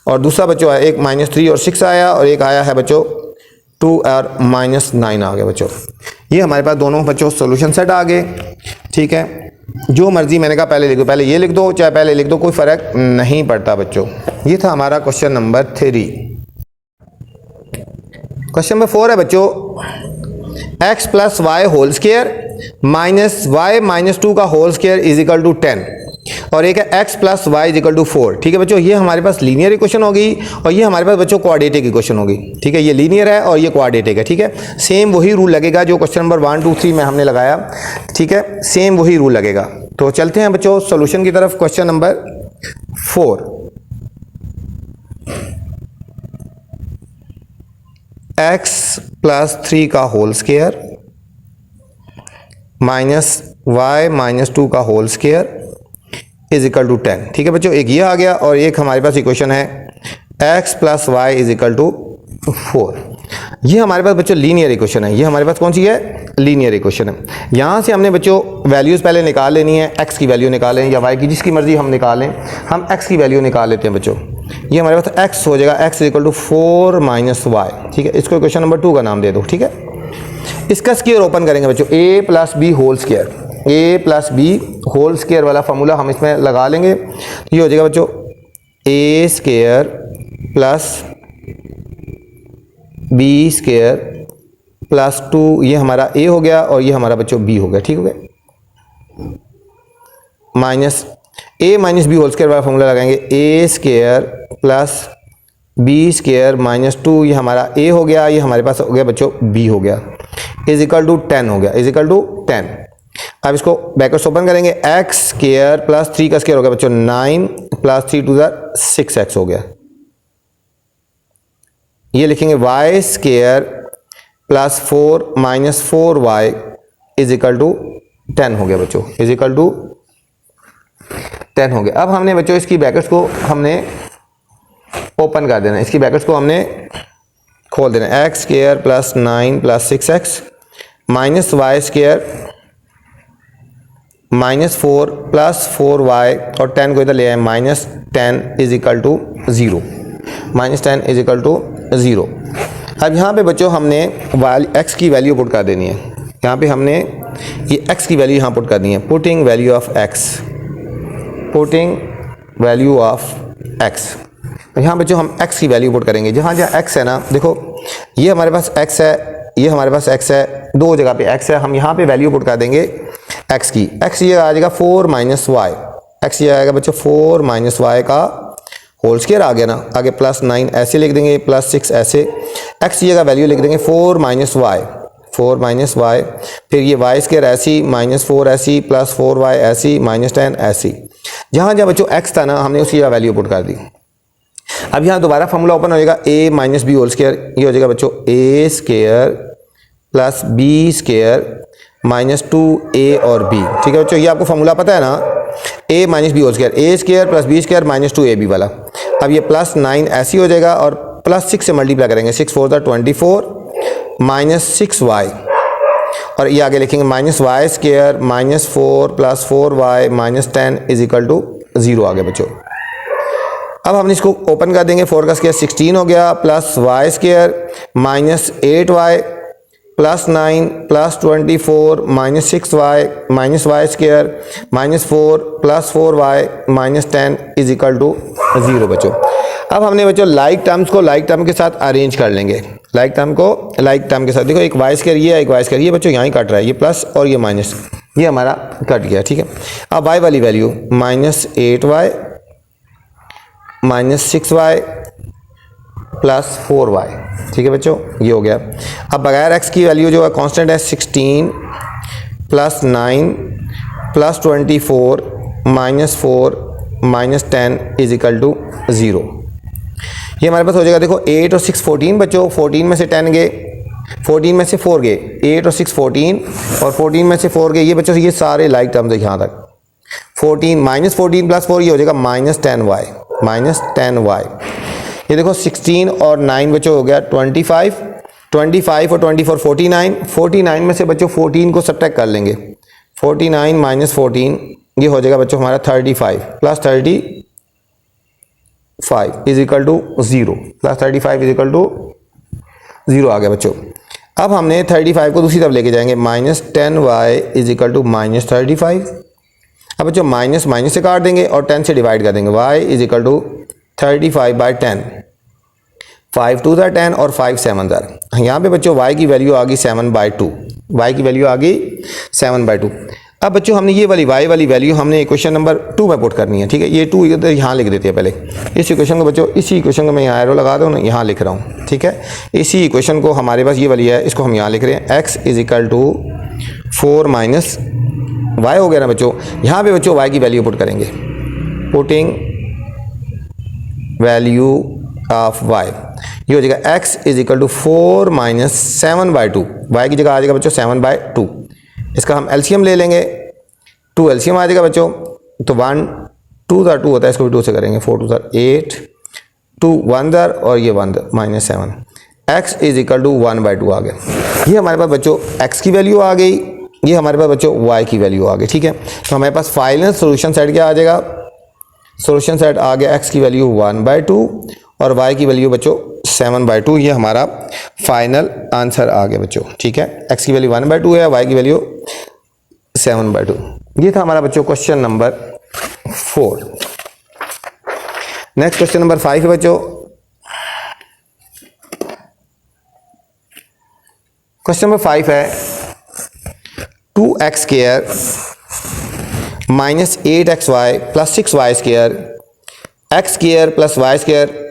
और दूसरा बच्चों आया एक -3 और 6 आया और एक आया है बच्चों 2 और -9 आ गया बच्चों। ये हमारे पास दोनों बच्चों सोल्यूशन सेट आ गए, ठीक है। जो मर्जी मैंने कहा पहले लिख दो, पहले ये लिख दो चाहे पहले लिख दो, कोई फ़र्क नहीं पड़ता बच्चों। ये था हमारा क्वेश्चन नंबर 3। क्वेश्चन नंबर 4 है बच्चों, x + y whole square minus y - 2 का whole square is equal to 10 और एक है x + y is equal to 4, ठीक है बच्चों। ये हमारे पास लीनियर इक्वेशन होगी और ये हमारे पास बच्चों क्वाड्रेटिक इक्वेशन होगी, ठीक है। ये लीनियर है और ये क्वाड्रेटिक है, ठीक है। सेम वही रूल लगेगा जो क्वेश्चन नंबर 1 2 3 में हमने लगाया, ठीक है, सेम वही रूल लगेगा। तो चलते हैं बच्चों सोल्यूशन की तरफ। क्वेश्चन नंबर 4, x + 3 का होल स्क्वायर माइनस y - 2 का whole square is equal to 10, ठीक है बच्चों। एक ये आ गया और एक हमारे पास इक्वेशन है x + y is equal to 4। ये हमारे पास बच्चों लीनियर इक्वेशन है, ये हमारे पास कौन सी है, लीनियर इक्वेशन है। यहाँ से हमने बच्चों वैल्यूज़ पहले निकाल लेनी है, x की वैल्यू निकालें या y की, जिसकी मर्जी हम निकालें, हम x की वैल्यू निकाल लेते हैं बच्चों। ये हमारे पास x हो जाएगा, x is equal to 4 - y, ठीक है। इसको इक्वेशन नंबर 2 का नाम दे दो, ठीक है। इसका स्क्वायर ओपन करेंगे बच्चों, a + b whole square, a + b whole square वाला फार्मूला हम इसमें लगा लेंगे। ये हो जाएगा बच्चों a² + बी स्क्वायर प्लस 2 ये हमारा ए हो गया और ये हमारा बच्चों बी हो गया, ठीक हो गया। Minus A minus B whole square वाला फॉर्मूला लगाएंगे, A square plus B square minus 2 ये हमारा ए हो गया, ये हमारे पास हो गया बच्चों बी हो गया, इज इक्वल टू 10 हो गया, इज इक्वल टू 10। अब इसको ब्रैकेट्स ओपन करेंगे, एक्स स्क्वायर प्लस 3 का स्क्वायर हो गया बच्चों 9 प्लस 3 टू द 6x हो गया। ये लिखेंगे y square plus 4 minus 4y is equal to 10 हो गया बच्चों, इज इक्वल टू 10 हो गया। अब हमने बच्चों इसकी ब्रैकेट्स को हमने ओपन कर देना, इसकी ब्रैकेट्स को हमने खोल देना, x square plus 9 plus 6x minus Y square minus 4 plus 4y और 10 को इधर ले आए, minus 10 is equal to 0, minus 10 is equal to 0। अब यहाँ पे बच्चों हमने x की वैल्यू पुट कर देनी है, यहाँ पे हमने ये x की वैल्यू यहाँ पुट करनी है, putting value of x, putting value of x। तो यहाँ बच्चों हम x की वैल्यू पुट करेंगे, जहाँ जहाँ x है ना, देखो ये हमारे पास x है, ये हमारे पास x है, दो जगह पे x है, हम यहाँ पे वैल्यू पुट कर देंगे x की, x ये आ जाएगा 4 माइनस वाई, x ये आएगा बच्चों 4 माइनस वाई का होल स्क्वायर आ गया ना, आगे प्लस 9 ऐसे लिख देंगे, प्लस 6 ऐसे, x की जगह वैल्यू लिख देंगे 4 माइनस वाई, 4 माइनस वाई, फिर ये वाई स्क्वायर ऐसी, माइनस 4 ऐसी, प्लस 4y ऐसी, माइनस 10 ऐसी, जहाँ जहाँ बच्चों x था ना हमने उसकी जगह वैल्यू पुट कर दी। अब यहाँ दोबारा फॉर्मूला ओपन हो जाएगा, a minus B whole square, ये हो जाएगा बच्चों a square plus B square minus 2a और b, ठीक है बच्चों, ये आपको फॉर्मूला पता है ना, a minus B whole square, a square plus B square minus 2ab वाला। अब ये प्लस 9 ऐसी हो जाएगा और प्लस 6 से मल्टीप्लाई करेंगे, 6 4 ज़ा 24 माइनस 6y और ये आगे लिखेंगे minus Y square minus 4 plus 4y minus 10 is equal to 0 आ गया बच्चों। अब हम इसको ओपन कर देंगे, 4 का स्क्वायर 16 हो गया, plus y square minus 8y plus 9 plus 24 minus 6y minus Y square minus 4 plus 4y minus 10 is equal to 0 बच्चों। अब हमने बच्चों लाइक टर्म्स को लाइक टर्म के साथ अरेंज कर लेंगे, लाइक टर्म को लाइक टर्म के साथ, देखो एक वाई स्क्वायर ये है, एक वाई स्क्वायर ये बच्चों यहाँ ही कट रहा है, ये प्लस और ये माइनस, ये हमारा कट गया, ठीक है। अब वाई वाली value minus 8y minus 6y plus 4y, ठीक है बच्चों, ये हो गया। अब बगैर x की वैल्यू जो है कांस्टेंट है 16 plus 9 plus 24 minus 4 minus 10 is equal to 0, ये हमारे पास हो जाएगा। देखो 8 और 6 14 बच्चों, 14 में से 10 गए, 14 में से 4 गए, 8 और 6 14 और 14 में से 4 गए, ये बच्चों ये सारे लाइक टर्म्स है यहाँ तक। 14 माइनस 14 प्लस 4 ये हो जाएगा माइनस 10y, माइनस 10y। ये देखो 16 और 9 बच्चों हो गया 25, 25 और 24 49, 49 में से बच्चों 14 को सब्ट्रैक्ट कर लेंगे, 49 माइनस 14 ये हो जाएगा बच्चों हमारा 35 plus 35 is equal to 0, plus 35 is equal to 0 आ गया बच्चों। अब हमने 35 को दूसरी तरफ लेके जाएंगे, minus 10y is equal to minus 35। अब बच्चों माइनस माइनस से काट देंगे और 10 से डिवाइड कर देंगे, y is equal to 35 by 10, 5 2 ज़ा 10 और 5 7 ज़ा। यहाँ पे बच्चों y की वैल्यू आ गई 7/2, y की वैल्यू आ गई 7/2। अब बच्चों हमने ये वाली y वाली वैल्यू हमने इक्वेशन नंबर 2 में पुट करनी है, ठीक है। ये 2 इधर यहाँ लिख देते हैं पहले, इस इक्वेशन को बच्चों, इसी इक्वेशन को मैं यहाँ एरो लगा दूँ ना, यहाँ लिख रहा हूँ, ठीक है। इसी इक्वेशन को हमारे पास ये वाली है, इसको हम यहाँ लिख रहे हैं, x is equal to 4 minus y हो गया ना बच्चों। यहाँ पे बच्चों y की वैल्यू पुट करेंगे, पुटिंग वैल्यू ऑफ y, ये हो जाएगा x is equal to 4 minus 7/2, y की जगह आ जाएगा बच्चों 7/2। इसका हम एलसीएम ले लेंगे, 2 एलसीएम आ जाएगा बच्चों, तो 1 2 ज़ा 2 होता है, इसको भी 2 से करेंगे, 4 2 ज़ा 8, 2 1 ज़ा और ये 1 minus 7, x is equal to 1/2 आ गया। ये हमारे पास बच्चों x की वैल्यू आ गई, ये हमारे पास बच्चों y की वैल्यू आ गई, ठीक है। तो हमारे पास फाइनल सोल्यूशन सेट क्या आ जाएगा, सोल्यूशन सेट आ गया x की वैल्यू 1/2 और y की वैल्यू बच्चों 7/2, ये हमारा फाइनल आंसर आ गया बच्चों, ठीक है। x की वैल्यू 1/2 है, y की वैल्यू 7/2। ये था हमारा बच्चों question number 4। Next question number 5 है बच्चों। क्वेश्चन नंबर 5 है 2x square minus 8xy plus 6y square x square plus y square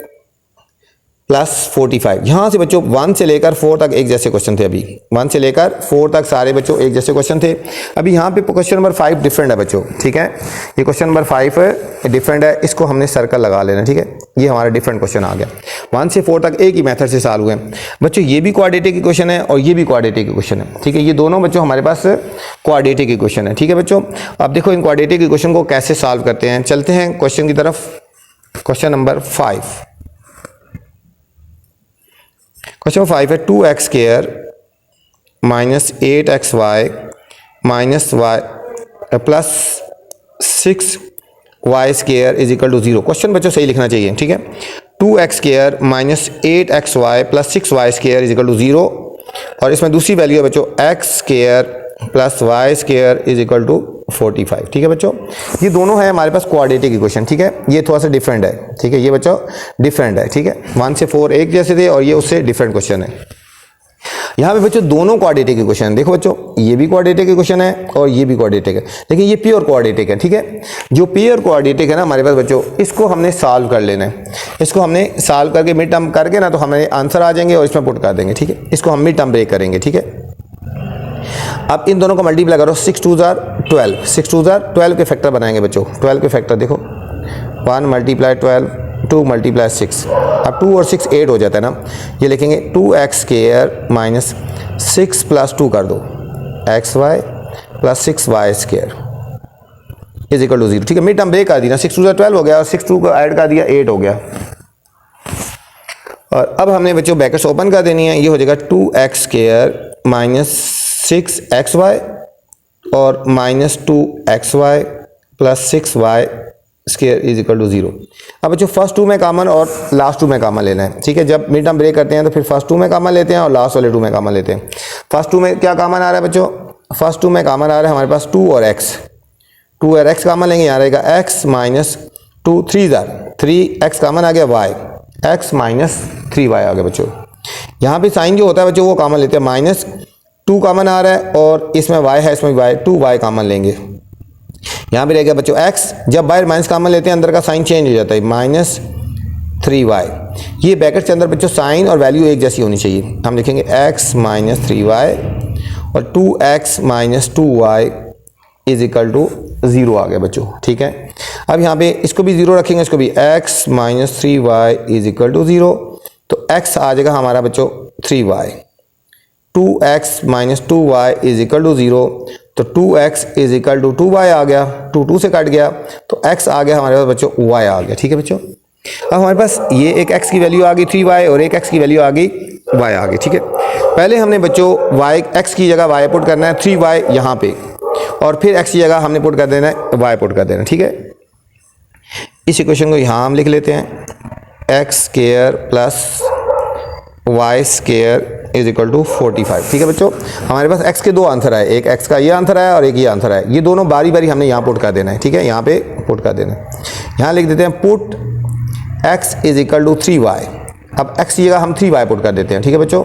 plus 45। यहाँ से बच्चों 1 से लेकर 4 तक एक जैसे क्वेश्चन थे। अभी 1 से लेकर 4 तक सारे बच्चों एक जैसे क्वेश्चन थे। अभी यहाँ पे क्वेश्चन नंबर 5 डिफरेंट है बच्चों, ठीक है। ये क्वेश्चन नंबर 5 है, डिफरेंट है, इसको हमने सर्कल लगा लेना, ठीक है। ये हमारा डिफरेंट क्वेश्चन आ गया। 1 से 4 तक एक ही मेथड से सॉल्व हुए बच्चों। ये भी क्वाड्रेटिक इक्वेशन है और ये भी क्वाड्रेटिक इक्वेशन है, ठीक है। ये दोनों बच्चों हमारे पास क्वाड्रेटिक इक्वेशन है, ठीक है बच्चों। अब देखो इन क्वाड्रेटिक इक्वेशन को कैसे सॉल्व करते हैं। चलते हैं क्वेश्चन की तरफ। क्वेश्चन नंबर 5, क्वेश्चन 5 है 2x square minus 8xy minus y plus 6y square is equal to 0। Question बच्चों सही लिखना चाहिए, ठीक है। 2x square minus 8xy plus 6y square is equal to 0 और इसमें दूसरी वैल्यू है बच्चों x square plus y square is equal to 45, ठीक है बच्चों। ये दोनों है हमारे पास क्वाड्रेटिक इक्वेशन, ठीक है। ये थोड़ा सा डिफरेंट है, ठीक है। ये बच्चों डिफरेंट है, ठीक है। 1 से 4 एक जैसे थे और ये उससे डिफरेंट क्वेश्चन है। यहाँ पे बच्चों दोनों क्वाड्रेटिक इक्वेशन है। देखो बच्चों ये भी क्वाड्रेटिक इक्वेशन है और ये भी क्वाड्रेटिक है, लेकिन ये प्योर क्वाड्रेटिक है, ठीक है। जो प्योर क्वाड्रेटिक है ना हमारे पास बच्चों, इसको हमने सॉल्व कर लेना है। इसको हमने सॉल्व करके मिड टर्म करके ना तो हमें आंसर आ जाएंगे और इसमें पुट कर देंगे, ठीक है। इसको हम मिड टर्म ब्रेक करेंगे, ठीक है। अब इन दोनों को मल्टीप्लाई करो, 6 2 12, 6 2 12 के फैक्टर बनाएंगे बच्चों। 12 के फैक्टर देखो, 1 मल्टीप्लाई 12, 2 मल्टीप्लाई 6। अब 2 और 6 8 हो जाता है ना। ये लिखेंगे 2x स्क्वायर माइनस 6 प्लस 2 कर दो xy plus 6y square is equal to 0, ठीक है। मिड टर्म ब्रेक कर दी ना। 6 2 12 हो गया और 6 2 को ऐड कर दिया 8 हो गया। और अब हमने बच्चों ब्रैकेट्स ओपन कर देनी है। ये हो जाएगा 2x स्क्वायर माइनस 6xy और minus 2xy plus 6y square is equal to 0। अब बच्चों फर्स्ट 2 में कॉमन और लास्ट 2 में कॉमन लेना है, ठीक है। जब मिड टर्म ब्रेक करते हैं तो फिर फर्स्ट 2 में कॉमन लेते हैं और लास्ट वाले 2 में कॉमन लेते हैं। फर्स्ट 2 में क्या कॉमन आ रहा है बच्चों? फर्स्ट 2 में कॉमन आ रहा है हमारे पास 2 और x। 2 और x कॉमन लेंगे, यहाँ रहेगा x माइनस 2 3x कॉमन आ गया y, x माइनस 3y आ गया बच्चों। यहाँ पे साइन जो होता है बच्चों वो कॉमन लेते हैं। माइनस 2 कॉमन आ रहा है और इसमें y है, इसमें y, 2y कॉमन लेंगे। यहाँ पे रहेगा बच्चों x। जब बाहर माइनस कॉमन लेते हैं अंदर का साइन चेंज हो जाता है, माइनस 3y। ये ब्रैकेट के अंदर बच्चों साइन और वैल्यू एक जैसी होनी चाहिए। हम लिखेंगे x माइनस 3y और 2x minus 2y is equal to 0 आ गया बच्चों, ठीक है। अब यहाँ पे इसको भी 0 रखेंगे, इसको भी x minus 3y is equal to 0। तो x आ जाएगा हमारा बच्चों 3y। 2x minus 2y is equal to 0, तो 2x is equal to 2y आ गया। 2 से कट गया तो x आ गया हमारे पास बच्चों y आ गया, ठीक है बच्चों। अब हमारे पास ये एक x की वैल्यू आ गई 3y और एक x की वैल्यू आ गई y आ गई, ठीक है। पहले हमने बच्चों x की जगह y पुट करना है 3y यहाँ पे, और फिर x की जगह हमने पुट कर देना है y पुट कर देना, ठीक है। इस इक्वेशन को यहाँ हम लिख लेते हैं, x square plus y square is equal to 45, ठीक है बच्चों। हमारे पास x के दो आंसर आए, एक x का ये आंसर आया और एक ये आंसर आया। ये दोनों बारी बारी हमने यहाँ पुट कर देना है, ठीक है। यहाँ पे पुट कर देना है। यहाँ लिख देते हैं put x is equal to 3y। अब x की जगह हम 3y पुट कर देते हैं, ठीक है बच्चों।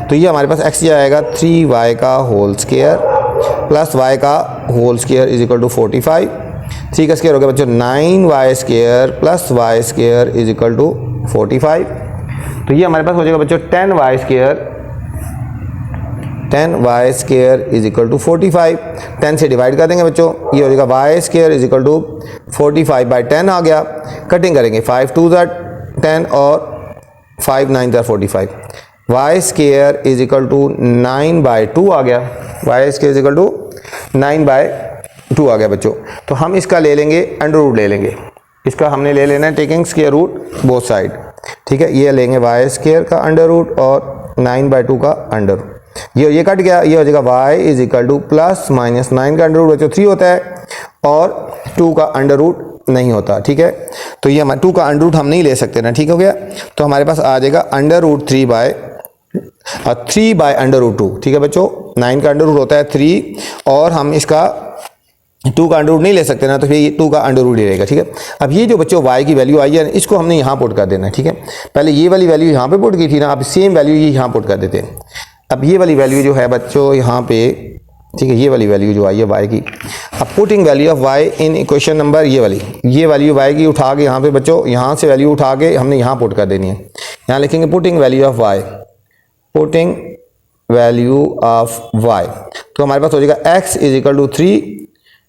तो ये हमारे पास x की आएगा 3y का होल स्क्वायर प्लस y का whole square is equal to 45। 3 का स्क्वायर हो गया बच्चों 9y square plus y square is equal to 45। तो ये हमारे पास हो जाएगा बच्चों 10y square is equal to 45। 10 से डिवाइड कर देंगे बच्चों, ये हो जाएगा y square is equal to 45 by 10 आ गया। कटिंग करेंगे 5 2 10 और 5 9 45। y square is equal to 9 by 2 आ गया। y square is equal to 9 by 2 आ गया बच्चों। तो हम इसका ले लेंगे अंडर रूट ले लेंगे। इसका हमने ले लेना है taking square root both side, ठीक है। ये लेंगे y स्क्वायर का अंडर रूट और 9 बाई 2 का अंडर रूट। ये कट गया, ये हो जाएगा y is equal to plus minus 9 का अंडर रूट बच्चों 3 होता है और 2 का अंडर रूट नहीं होता, ठीक है। तो ये हमारे 2 का अंडर रूट हम नहीं ले सकते ना, ठीक हो गया। तो हमारे पास आ जाएगा under root 3 by under root 2, ठीक है बच्चों। 9 का अंडर रूट होता है 3 और हम इसका 2 का अंडर रूट नहीं ले सकते ना, तो फिर ये 2 का अंडर रूट ही रहेगा, ठीक है। अब ये जो बच्चों y की वैल्यू आई है इसको हमने यहाँ पुट कर देना है, ठीक है। पहले ये वाली वैल्यू यहाँ पे पुट की थी ना, अब सेम वैल्यू ये यहाँ पुट कर देते हैं। अब ये वाली वैल्यू जो है बच्चों यहाँ पे, ठीक है, ये वाली वैल्यू जो आई है y की, अब putting value of y in equation number, ये वैल्यू y की उठा के यहाँ पे बच्चों, यहाँ से वैल्यू उठा के हमने यहाँ पुट कर देनी है। यहाँ लिखेंगे putting value of y, putting value of y, तो हमारे पास हो जाएगा x इज इक्वल टू 3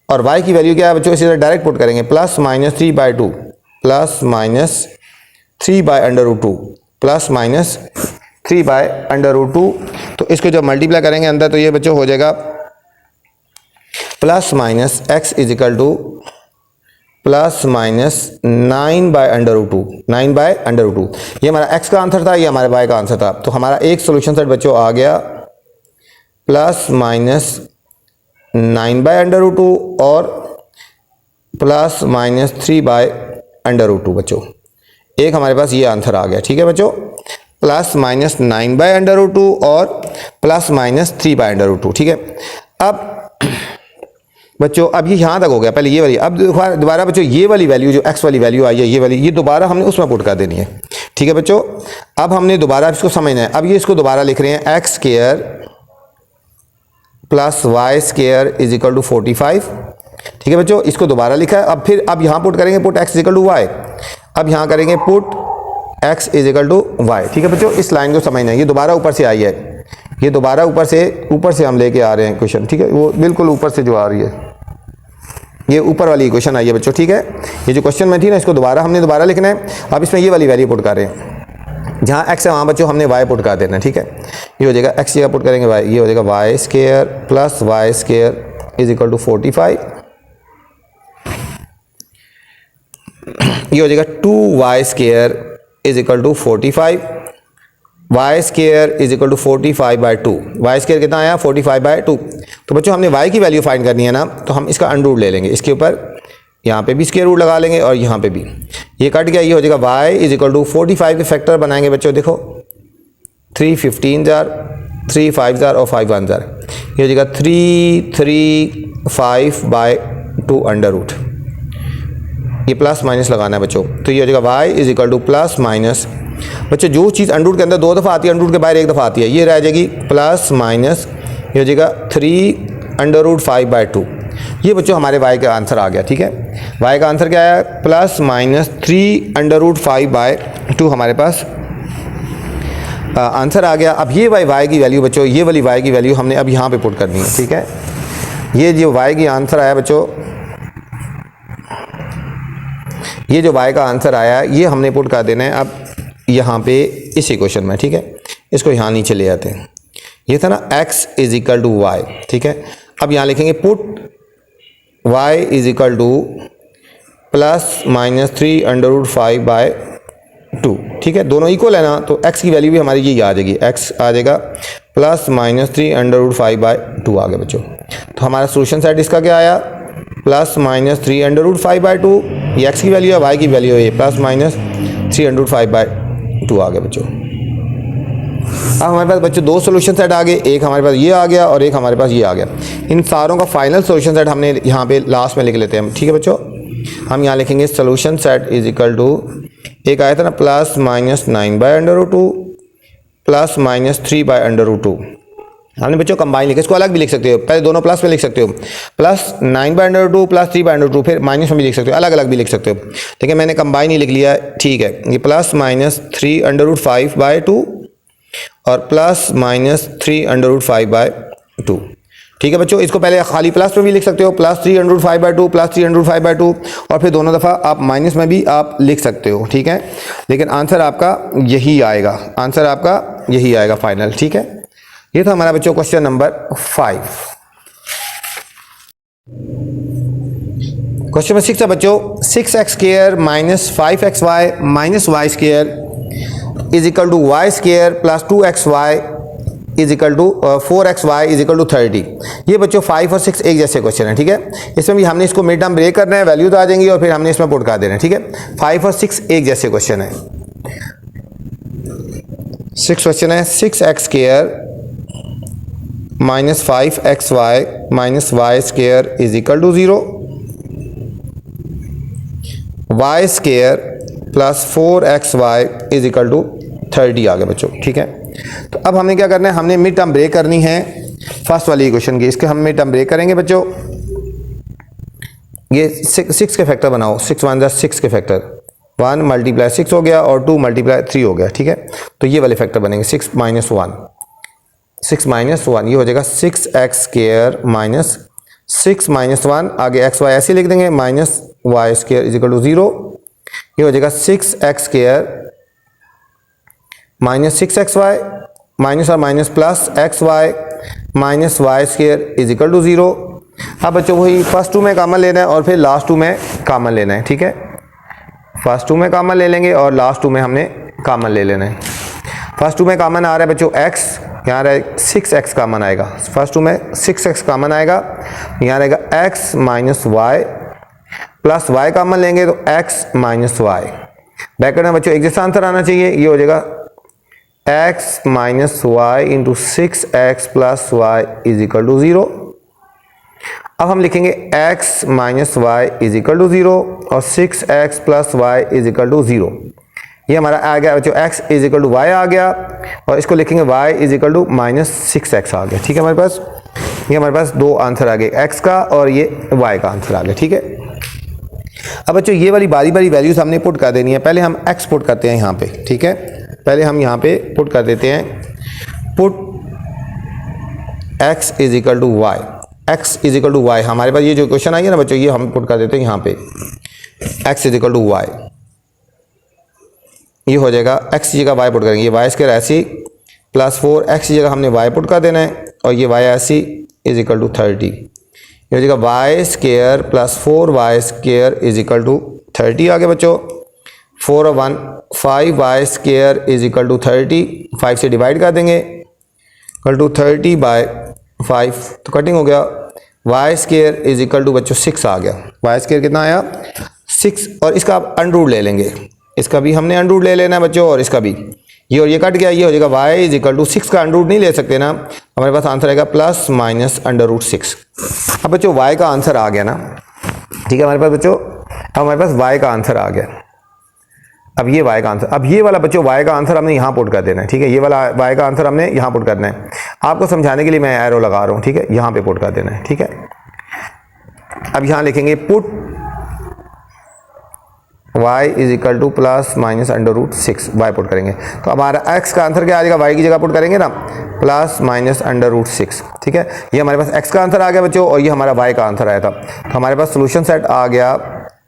और y की वैल्यू क्या है बच्चों, इसे डायरेक्ट पुट करेंगे plus minus 3/2 plus minus 3/√2 plus minus 3/√2। तो इसको जब मल्टीप्लाई करेंगे अंदर तो ये बच्चों हो जाएगा plus minus x is equal to plus minus 9/√2, 9/√2। ये हमारा x का आंसर था, ये हमारे y का आंसर था। तो हमारा एक सोल्यूशन सेट बच्चों आ गया प्लस माइनस 9/√2 और प्लस माइनस 3/√2 बच्चों। एक हमारे पास ये आंसर आ गया, ठीक है बच्चों, प्लस माइनस 9/√2 और प्लस माइनस 3/√2, ठीक है। अब बच्चों अब ये यहाँ तक हो गया, पहले ये वाली, अब दोबारा बच्चों ये वाली वैल्यू जो x वाली वैल्यू आई है, ये वाली, ये दोबारा हमने उसमें पुट कर देनी है, ठीक है बच्चों। अब हमने दोबारा इसको समझना है। अब ये इसको दोबारा लिख रहे हैं x square plus y square is equal to 45, ठीक है बच्चों, इसको दोबारा लिखा है। अब फिर अब यहाँ पुट करेंगे put x is equal to y, अब यहाँ करेंगे put x is equal to y, ठीक है बच्चों। इस लाइन को समझना है, ये दोबारा ऊपर से आई है, ये दोबारा ऊपर से हम लेके आ रहे हैं क्वेश्चन, ठीक है, वो बिल्कुल ऊपर से जो आ रही है, ये ऊपर वाली इक्वेशन आई है बच्चों, ठीक है। ये जो क्वेश्चन में थी ना, इसको हमने दोबारा लिखना है। अब इसमें ये वाली वैल्यू पुट कर रहे हैं, जहाँ x है वहाँ बच्चों हमने y पुट कर देना है, ठीक है। ये हो जाएगा x जगह पुट करेंगे y, ये हो जाएगा y square plus y square is equal to 45, ये हो जाएगा 2y square is equal to 45, y square is equal to 45/2, y square कितना आया 45/2। तो बच्चों हमने y की वैल्यू फाइंड करनी है ना, तो हम इसका अंडर रूट ले लेंगे, इसके ऊपर यहाँ पे भी स्क्वायर रूट लगा लेंगे और यहाँ पे भी, ये कट गया, ये हो जाएगा y इज इक्वल टू 45 के फैक्टर बनाएंगे बच्चों, देखो 3 15 जार, 3 5 जार और 5 1 जार, ये हो जाएगा 3/5/2 अंडर रूट, ये प्लस माइनस लगाना है बच्चों। तो ये हो जाएगा y is equal to plus minus, बच्चों जो चीज़ अंडर के अंदर 2 दफ़ा आती है अंडर के बाहर 1 दफ़ा आती है, ये रह जाएगी प्लस माइनस, ये हो जाएगा 3/5/2। ये बच्चों हमारे y का आंसर आ गया, ठीक है। y का आंसर क्या आया, प्लस माइनस 3/5/2 हमारे पास आंसर आ गया। अब ये y की वैल्यू बच्चों, ये वाली y की वैल्यू हमने अब यहाँ पे पुट करनी है, ठीक है। ये जो y की आंसर आया बच्चों, ये जो y का आंसर आया ये हमने पुट कर देना है अब यहाँ पे इस इक्वेशन में, ठीक है। इसको यहाँ नीचे ले आते हैं, ये था ना x is equal to y, ठीक है। अब यहाँ लिखेंगे put y is equal to plus minus 3/5/2, ठीक है। दोनों इक्वल है ना, तो x की वैल्यू भी हमारी ये आ जाएगी, x आ जाएगा प्लस माइनस 3/5/2 आ गया बच्चों। तो हमारा सोल्यूशन सेट इसका क्या आया, प्लस माइनस 3/5/2, ये x की वैल्यू है, y की वैल्यू है ये प्लस माइनस 3/5/2 आ गया बच्चों। अब हमारे पास बच्चों 2 सोल्यूशन सेट आ गए, एक हमारे पास ये आ गया और एक हमारे पास ये आ गया। इन सारों का फाइनल सोल्यूशन सेट हमने यहाँ पे लास्ट में लिख लेते हैं, ठीक है बच्चों। हम यहाँ लिखेंगे solution set is equal to, एक आया था ना प्लस माइनस 9/√2 प्लस माइनस 3/√2, हमने बच्चों कंबाइन लिखा, इसको अलग भी लिख सकते हो, पहले दोनों प्लस में लिख सकते हो, प्लस 9/√2 प्लस 3/√2, फिर माइनस में भी लिख सकते हो, अलग अलग भी लिख सकते हो, ठीक है। मैंने कंबाइन ही लिख लिया, ठीक है। ये प्लस माइनस 3/5/2 और प्लस माइनस 3/5/2, ठीक है बच्चों। इसको पहले खाली प्लस में भी लिख सकते हो, प्लस 3/5/2 प्लस 3/5/2, और फिर दोनों दफ़ा आप माइनस में भी आप लिख सकते हो, ठीक है। लेकिन आंसर आपका यही आएगा, आंसर आपका यही आएगा फाइनल, ठीक है। ये था हमारा बच्चों क्वेश्चन नंबर 5। क्वेश्चन नंबर 6 है बच्चों, 6x square minus 5xy minus Y square is equal to y square plus 2xy is equal to 4xy is equal to 30। ये बच्चों 5 और 6 एक जैसे क्वेश्चन है, ठीक है। इसमें भी हमने इसको मिड टर्म ब्रेक करना है, वैल्यू तो आ जाएंगी और फिर हमने इसमें पुट कर देना है, ठीक है। 5 और 6 एक जैसे क्वेश्चन है। 6 क्वेश्चन है, 6x square minus 5xy minus Y square is equal to 0, y square plus 4xy is equal to 30 आ गया बच्चों, ठीक है। तो अब हमें क्या करना है, हमने मिड टर्म ब्रेक करनी है फर्स्ट वाली इक्वेशन की। इसके हम मिड टर्म ब्रेक करेंगे बच्चों। ये 6 के फैक्टर बनाओ, 6 1 6 के फैक्टर, 1 मल्टीप्लाई 6 हो गया और 2 मल्टीप्लाई 3 हो गया, ठीक है। तो ये वाले फैक्टर बनेंगे 6 माइनस 1 ये हो जाएगा 6x स्क्वायर माइनस 6 माइनस 1, आगे एक्स वाई ऐसे लिख देंगे, minus Y square is equal to 0। ये हो जाएगा 6x square minus 6xy minus और minus plus xy minus Y square is equal to 0। अब बच्चों वही फर्स्ट टू में कॉमन लेना है और फिर लास्ट टू में कॉमन लेना है, ठीक है। फर्स्ट टू में कॉमन ले लेंगे और लास्ट टू में हमने कॉमन ले लेना है। फर्स्ट टू में कॉमन आ रहा है बच्चों x, यहाँ रहेगा 6x कॉमन आएगा। फर्स्ट टू में 6x कॉमन आएगा, यहाँ रहेगा x minus y plus y common लेंगे तो x माइनस वाई। ब्रैकेट में बच्चों एक जैसा आंसर आना चाहिए, ये हो जाएगा x minus Y into 6x plus Y is equal to 0। अब हम लिखेंगे x minus Y is equal to 0 और 6x plus Y is equal to 0। ये हमारा आ गया बच्चों x is equal to Y आ गया और इसको लिखेंगे y is equal to minus 6x आ गया, ठीक है। हमारे पास ये हमारे पास दो आंसर आ गए, x का और ये y का आंसर आ गया, ठीक है। अब बच्चों ये वाली बारी बारी वैल्यूज हमने पुट कर देनी है। पहले हम x पुट करते हैं यहाँ पे, ठीक है। पहले हम यहाँ पे पुट कर देते हैं, put x is equal to y, x is equal to y. हमारे पास ये जो क्वेश्चन आई है ना बच्चों, ये हम पुट कर देते हैं यहाँ पे, x is equal to y. ये हो जाएगा x की जगह y पुट करेंगे, ये वाई स्क्वायर ऐसी प्लस 4x की जगह हमने y पुट कर देना है और ये y ऐसी इज इक्वल टू 30। ये हो जाएगा y square plus 4y square is equal to 30 आ गया बच्चों। 4 और 1 5y square is equal to 30, 5 से डिवाइड कर देंगे इक्वल टू 30 बाय 5, तो कटिंग हो गया। y square is equal to बच्चों 6 आ गया। y स्क्वायर कितना आया 6, और इसका आप अंडर रूट ले लेंगे, इसका भी हमने अंडर रूट ले लेना है बच्चों और इसका भी। ये और ये कट गया, ये हो जाएगा y इज इक्वल टू 6 का अंडर रूट नहीं ले सकते ना, हमारे पास आंसर आएगा प्लस माइनस अंडर रूट 6। अब बच्चों y का आंसर आ गया ना, ठीक है हमारे पास बच्चों। अब हमारे पास y का आंसर आ गया। अब ये y का आंसर, अब ये वाला बच्चों y का आंसर हमने यहाँ पुट कर देना है, ठीक है। ये वाला y का आंसर हमने यहाँ पुट करना है। आपको समझाने के लिए मैं एरो लगा रहा हूँ, ठीक है। यहाँ पे पुट कर देना है, ठीक है। अब यहाँ लिखेंगे put y is equal to plus minus under root 6, y put करेंगे तो हमारा x का आंसर क्या आ जाएगा, y की जगह पुट करेंगे ना, प्लस माइनस अंडर रूट 6, ठीक है। ये हमारे पास x का आंसर आ गया बच्चों और ये हमारा y का आंसर आया था। तो हमारे पास सोल्यूशन सेट आ गया,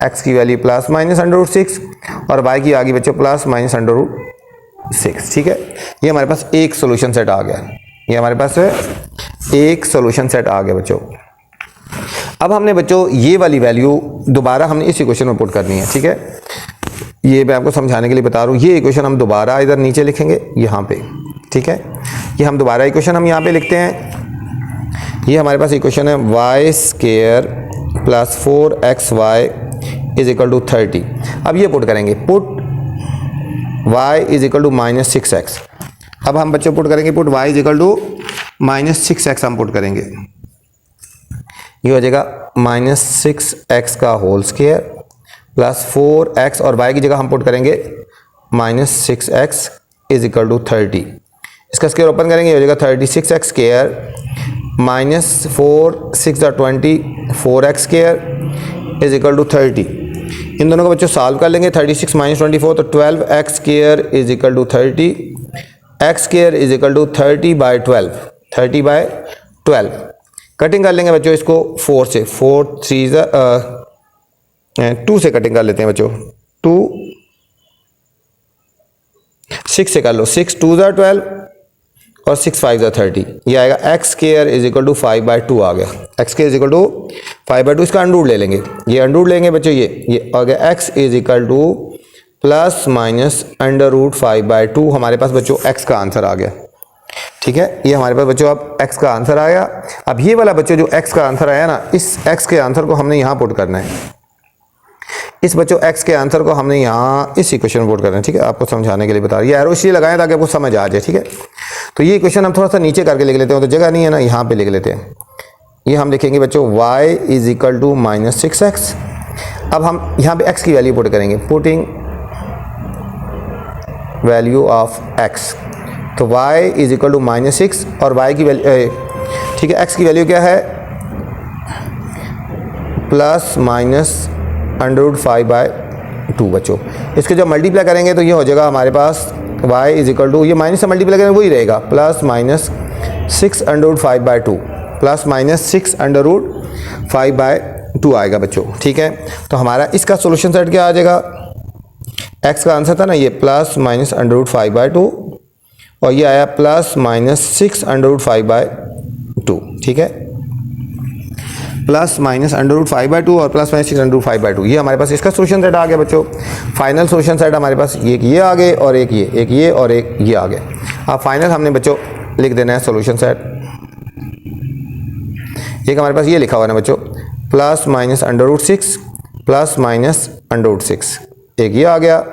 x की value plus minus under root 6 और y की आ गई बच्चों प्लस माइनस अंडर रूट 6, ठीक है। ये हमारे पास एक सोल्यूशन सेट आ गया, ये हमारे पास एक सोल्यूशन सेट आ गया बच्चों। अब हमने बच्चों ये वाली वैल्यू दोबारा हमने इस इक्वेशन में पुट करनी है, ठीक है। ये मैं आपको समझाने के लिए बता रहा हूँ। ये इक्वेशन हम दोबारा इधर नीचे लिखेंगे यहाँ पे, ठीक है। ये हम दोबारा इक्वेशन हम यहाँ पे लिखते हैं। ये हमारे पास इक्वेशन है y square plus 4xy is equal to 30। अब ये पुट करेंगे, put y is equal to minus 6x। अब हम बच्चों पुट करेंगे, put y is equal to minus 6x हम पुट करेंगे। ये हो जाएगा माइनस 6x का होल स्क्वायर प्लस 4x और y की जगह हम पुट करेंगे minus 6x is equal to 30। इसका स्क्वायर ओपन करेंगे, हो जाएगा 36x square minus 4 6 20 4x square is equal to 30। इन दोनों को बच्चों सॉल्व कर लेंगे, 36 माइनस 24 तो 12x square is equal to 30, x square is equal to 30 by 12, 30 by 12। Cutting कर लेंगे बच्चों इसको 4 से, 4 3 2 से कटिंग कर लेते हैं बच्चों, 2 6 से कर लो, 6 2 12 और 6 5 30। ये आएगा x square is equal to 5 by 2 आ गया, x square is equal to 5 by 2। इसका अंडर ले लेंगे, ये अंडर लेंगे बच्चों, ये आ गया x is equal to plus minus under root 5 by 2। हमारे पास बच्चों x का आंसर आ गया, ठीक है। ये हमारे पास बच्चों अब x का आंसर आया। अब ये वाला बच्चों जो x का आंसर आया ना, इस x के आंसर को हमने यहाँ पुट करना है। इस बच्चों x के आंसर को हमने यहाँ इस इक्वेशन में पुट करना है, ठीक है। आपको समझाने के लिए बता रहा हूँ, ये एरो इसलिए लगाएं ताकि आपको समझ आ जाए, ठीक है। तो ये इक्वेशन हम थोड़ा सा नीचे करके लिख लेते हैं, तो जगह नहीं है ना, यहाँ पे लिख लेते हैं। ये हम लिखेंगे बच्चों y is equal to minus 6x। अब हम यहाँ पे x की वैल्यू पुट करेंगे, पुटिंग वैल्यू ऑफ x तो y इज इक्वल टू -6 और y की वैल्यू ठीक है, x की वैल्यू क्या है ±√5/2 बच्चों। इसके जब मल्टीप्लाई करेंगे तो ये हो जाएगा हमारे पास y इज इक्वल टू, ये माइनस से मल्टीप्लाई करेंगे वही रहेगा +-6√5/2 +-6√5/2 आएगा बच्चों। ठीक है, तो हमारा इसका सोल्यूशन सेट क्या आ जाएगा, x का आंसर था ना ये +-√5/2 और ये आया +-6√5/2। ठीक है, +-√5/2 और +-6√5/2 ये हमारे पास इसका सोल्यूशन सेट आ गया बच्चों। फाइनल सोल्यूशन सेट हमारे पास ये आ गए और एक ये और एक ये आ गए। अब फाइनल हमने बच्चों लिख देना है सोल्यूशन सेट। एक हमारे पास ये लिखा हुआ है ना बच्चों +-√6 +-√6, एक ये आ गया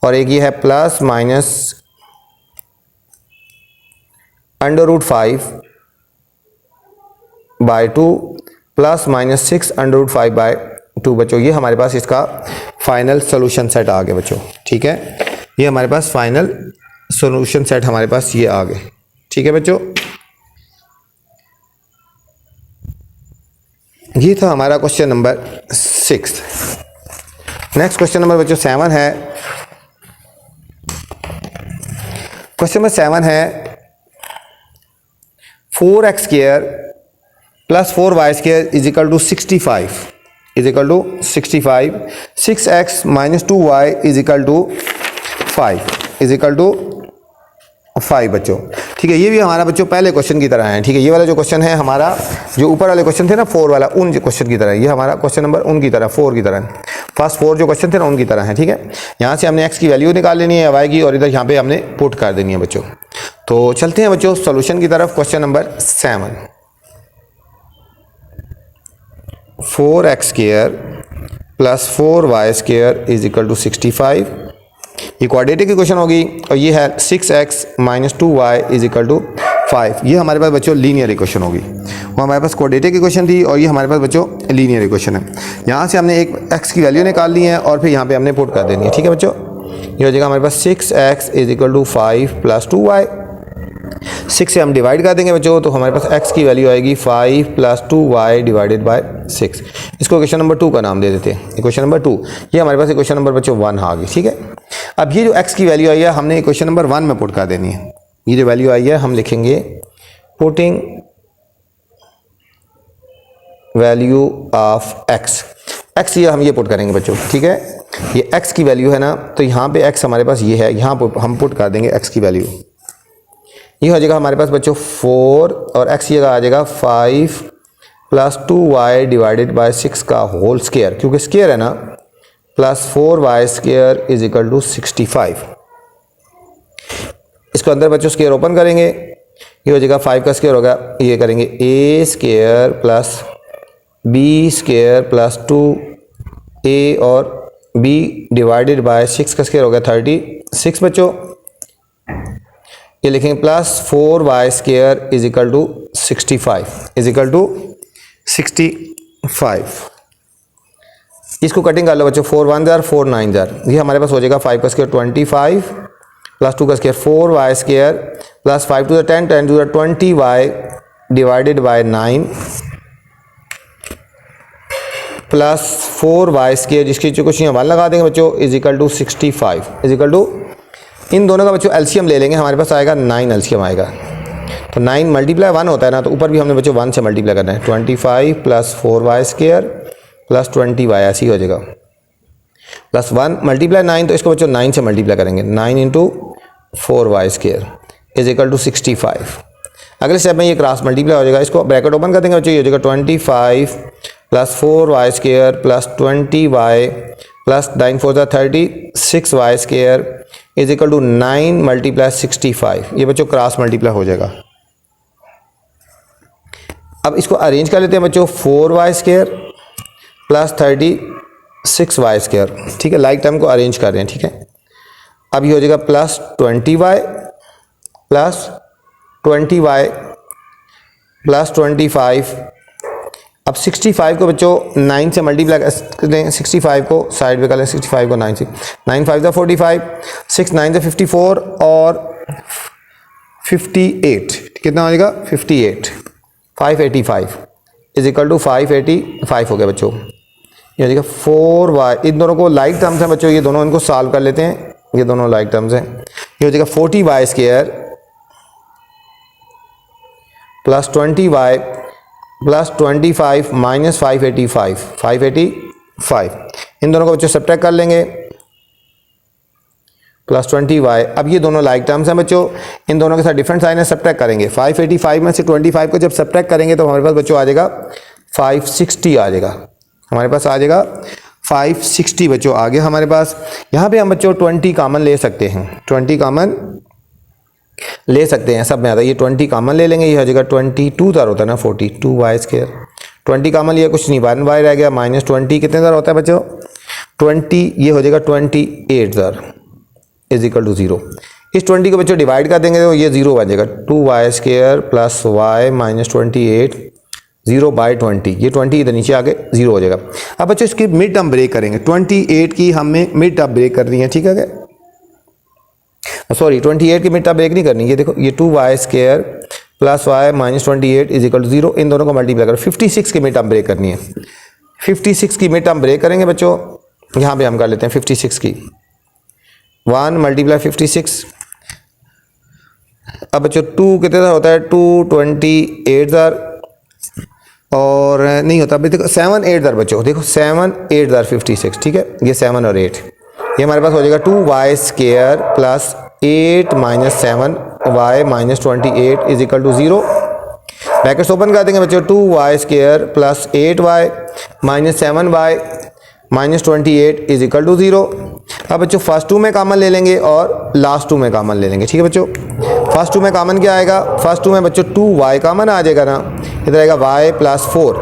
और एक ये है +-√5/2 +-6√5/2 बच्चों। ये हमारे पास इसका फाइनल सोल्यूशन सेट आ गया बच्चों। ठीक है, ये हमारे पास फाइनल सोल्यूशन सेट हमारे पास ये आ गए। ठीक है बच्चों, ये था हमारा question number 6। Next question number बच्चों 7 है। क्वेश्चन नंबर 7 है 4x² + 4y² is equal to 65 6x - 2y is equal to 5 बच्चों। ठीक है, ये भी हमारा बच्चों पहले क्वेश्चन की तरह है। ठीक है, ये वाला जो क्वेश्चन है हमारा, जो ऊपर वाले क्वेश्चन थे ना 4 वाला, उन क्वेश्चन की तरह है। ये हमारा क्वेश्चन नंबर उनकी तरह 4 की तरह है, फर्स्ट 4 जो क्वेश्चन थे ना उनकी तरह है। ठीक है, यहाँ से हमने x की वैल्यू निकाल लेनी है y की और इधर यहाँ पे हमने पुट कर देनी है बच्चों। तो चलते हैं बच्चों सोल्यूशन की तरफ। Question number 7, 4x² + 4y² is equal to 65। ये क्वाड्रेटिक इक्वेशन होगी और ये है 6x - 2y is equal to 5। ये हमारे पास बच्चों लीनियर इक्वेशन होगी। वो हमारे पास क्वाड्रेटिक इक्वेशन थी और ये हमारे पास बच्चों लीनियर इक्वेशन है। यहाँ से हमने एक x की वैल्यू निकाल ली है और फिर यहाँ पे हमने पुट कर देनी है। ठीक है बच्चों, ये हो जाएगा हमारे पास 6x is equal to 5 + 2y। 6 से हम डिवाइड कर देंगे बच्चों तो हमारे पास x की वैल्यू आएगी 5 + 2y / 6। इसको क्वेश्चन नंबर 2 का नाम दे देते हैं, क्वेश्चन नंबर 2। ये हमारे पास क्वेश्चन नंबर बच्चों 1 आ गई। ठीक है, अब ये जो x की वैल्यू आई है हमने क्वेश्चन नंबर 1 में पुट कर देनी है। ये जो वैल्यू आई है हम लिखेंगे पुटिंग वैल्यू ऑफ x ये हम ये पुट करेंगे बच्चों। ठीक है, ये x की वैल्यू है ना, तो यहाँ पे x हमारे पास ये है, यहाँ पर हम पुट कर देंगे x की वैल्यू। ये हो जाएगा हमारे पास बच्चों 4 और x ये आ जाएगा 5 + 2y / 6 का होल स्क्वायर, क्योंकि स्क्वायर है ना, +4y² इज इक्वल टू 65। इसको अंदर बच्चों स्क्वायर ओपन करेंगे, ये हो जाएगा 5 का स्क्वायर होगा, ये करेंगे a² + b² + 2a और b / 6 का स्क्वायर होगा 36 बच्चों। ये लिखेंगे +4y² इज इक्वल टू 65 इसको कटिंग कर लो बच्चों, 4 1 जार 4 9 जार, ये हमारे पास हो जाएगा 5 का स्क्वायर 25 + 2 का square 4y² + 5 to the 10 10 to the 20y / 9 + 4y² जिसकी जो कुछ 1 लगा देंगे बच्चों is equal to 65 is equal to, इन दोनों का बच्चों एलसीएम ले लेंगे, हमारे पास आएगा 9 एलसीएम आएगा। तो 9 × 1 होता है ना, तो ऊपर भी हमने बच्चों 1 से मल्टीप्लाई करना है। 25 + 4y² + 20y ऐसी हो जाएगा, +1 × 9, तो इसको बच्चों 9 से मल्टीप्लाई करेंगे, 9 × 4y² इज इक्वल टू 65। अगले स्टेप में ये क्रॉस मल्टीप्लाई हो जाएगा, इसको ब्रैकेट ओपन कर देंगे बच्चों, ये हो जाएगा 25 + 4y² + 20y + 9 4 36y² is equal to 9 × 65। ये बच्चों क्रॉस मल्टीप्लाई हो जाएगा। अब इसको अरेंज कर लेते हैं बच्चों, 4y² + 36y²। ठीक है, लाइक टाइम को अरेंज कर रहे हैं। ठीक है, अब ये हो जाएगा +20y + 20y + 25। अब 65 को बच्चों 9 से मल्टीप्लाई करें, 65 को साइड पे कर लें, 65 को 9 से, 9 5 = 45, 6 9 = 54 और 58, कितना हो जाएगा 58, 585 इज इक्वल टू 585 हो गया बच्चों। ये हो जाएगा 4y, इन दोनों को लाइक टर्म्स हैं बच्चों, ये दोनों इनको सॉल्व कर लेते हैं, ये दोनों लाइक टर्म्स हैं। ये हो जाएगा 40y square plus 20y plus 25 minus 585, इन दोनों को बच्चों सब्ट्रैक्ट कर लेंगे, प्लस 20y। अब ये दोनों लाइक टर्म्स हैं बच्चों, इन दोनों के साथ डिफरेंट साइन है, सब्ट्रैक्ट करेंगे। 585 में से 25 को जब सब्ट्रैक्ट करेंगे तो हमारे पास बच्चों आ जाएगा 560 आ जाएगा, हमारे पास आ जाएगा 560 बच्चों आ गया हमारे पास। यहाँ पे हम बच्चों 20 कॉमन ले सकते हैं, 20 कॉमन ले सकते हैं, सब में आता है, ये 20 कॉमन ले लेंगे, ये हो जाएगा 22 दर होता है ना 42y स्क्वायर, 20 कॉमन लिया कुछ नहीं, 1y रह गया, माइनस 20 कितने दर होता है बच्चों 20, ये हो जाएगा 28 दर इज इक्वल टू 0। इस 20 को बच्चों डिवाइड कर देंगे तो ये 0 बन जाएगा, 2y square plus y minus 28 0 by 20, ये 20 इधर नीचे आके 0 हो जाएगा। अब बच्चों इसकी मिड टर्म ब्रेक करेंगे, 28 की हमें मिड टर्म ब्रेक करनी है, ठीक है, सॉरी 28 की मिड टर्म ब्रेक नहीं करनी, ये देखो ये 2y square plus y minus 28 is equal to 0, इन दोनों को मल्टीप्लाई करो, 56 की मिड टर्म ब्रेक करनी है, 56 की मिड टर्म ब्रेक करेंगे बच्चों, यहाँ पे हम कर लेते हैं 56 की, 1 मल्टीप्लाई 56, अब बच्चों 2 कितने का होता है 228 दर, और नहीं होता अभी देखो 7 8 दर बच्चों, देखो 7 8 दर 56, ठीक है, ये 7 और 8, ये हमारे पास हो जाएगा 2y square plus 8 minus 7y minus 28 is equal to 0, brackets open कर देंगे बच्चों, 2y square plus 8y minus 7y minus 28 is equal to 0। अब बच्चों फर्स्ट 2 में कॉमन ले लेंगे और लास्ट 2 में कॉमन ले लेंगे, ठीक है बच्चों। फर्स्ट 2 में कॉमन क्या आएगा, फर्स्ट 2 में बच्चों 2y कॉमन आ जाएगा ना, इधर आएगा y प्लस 4,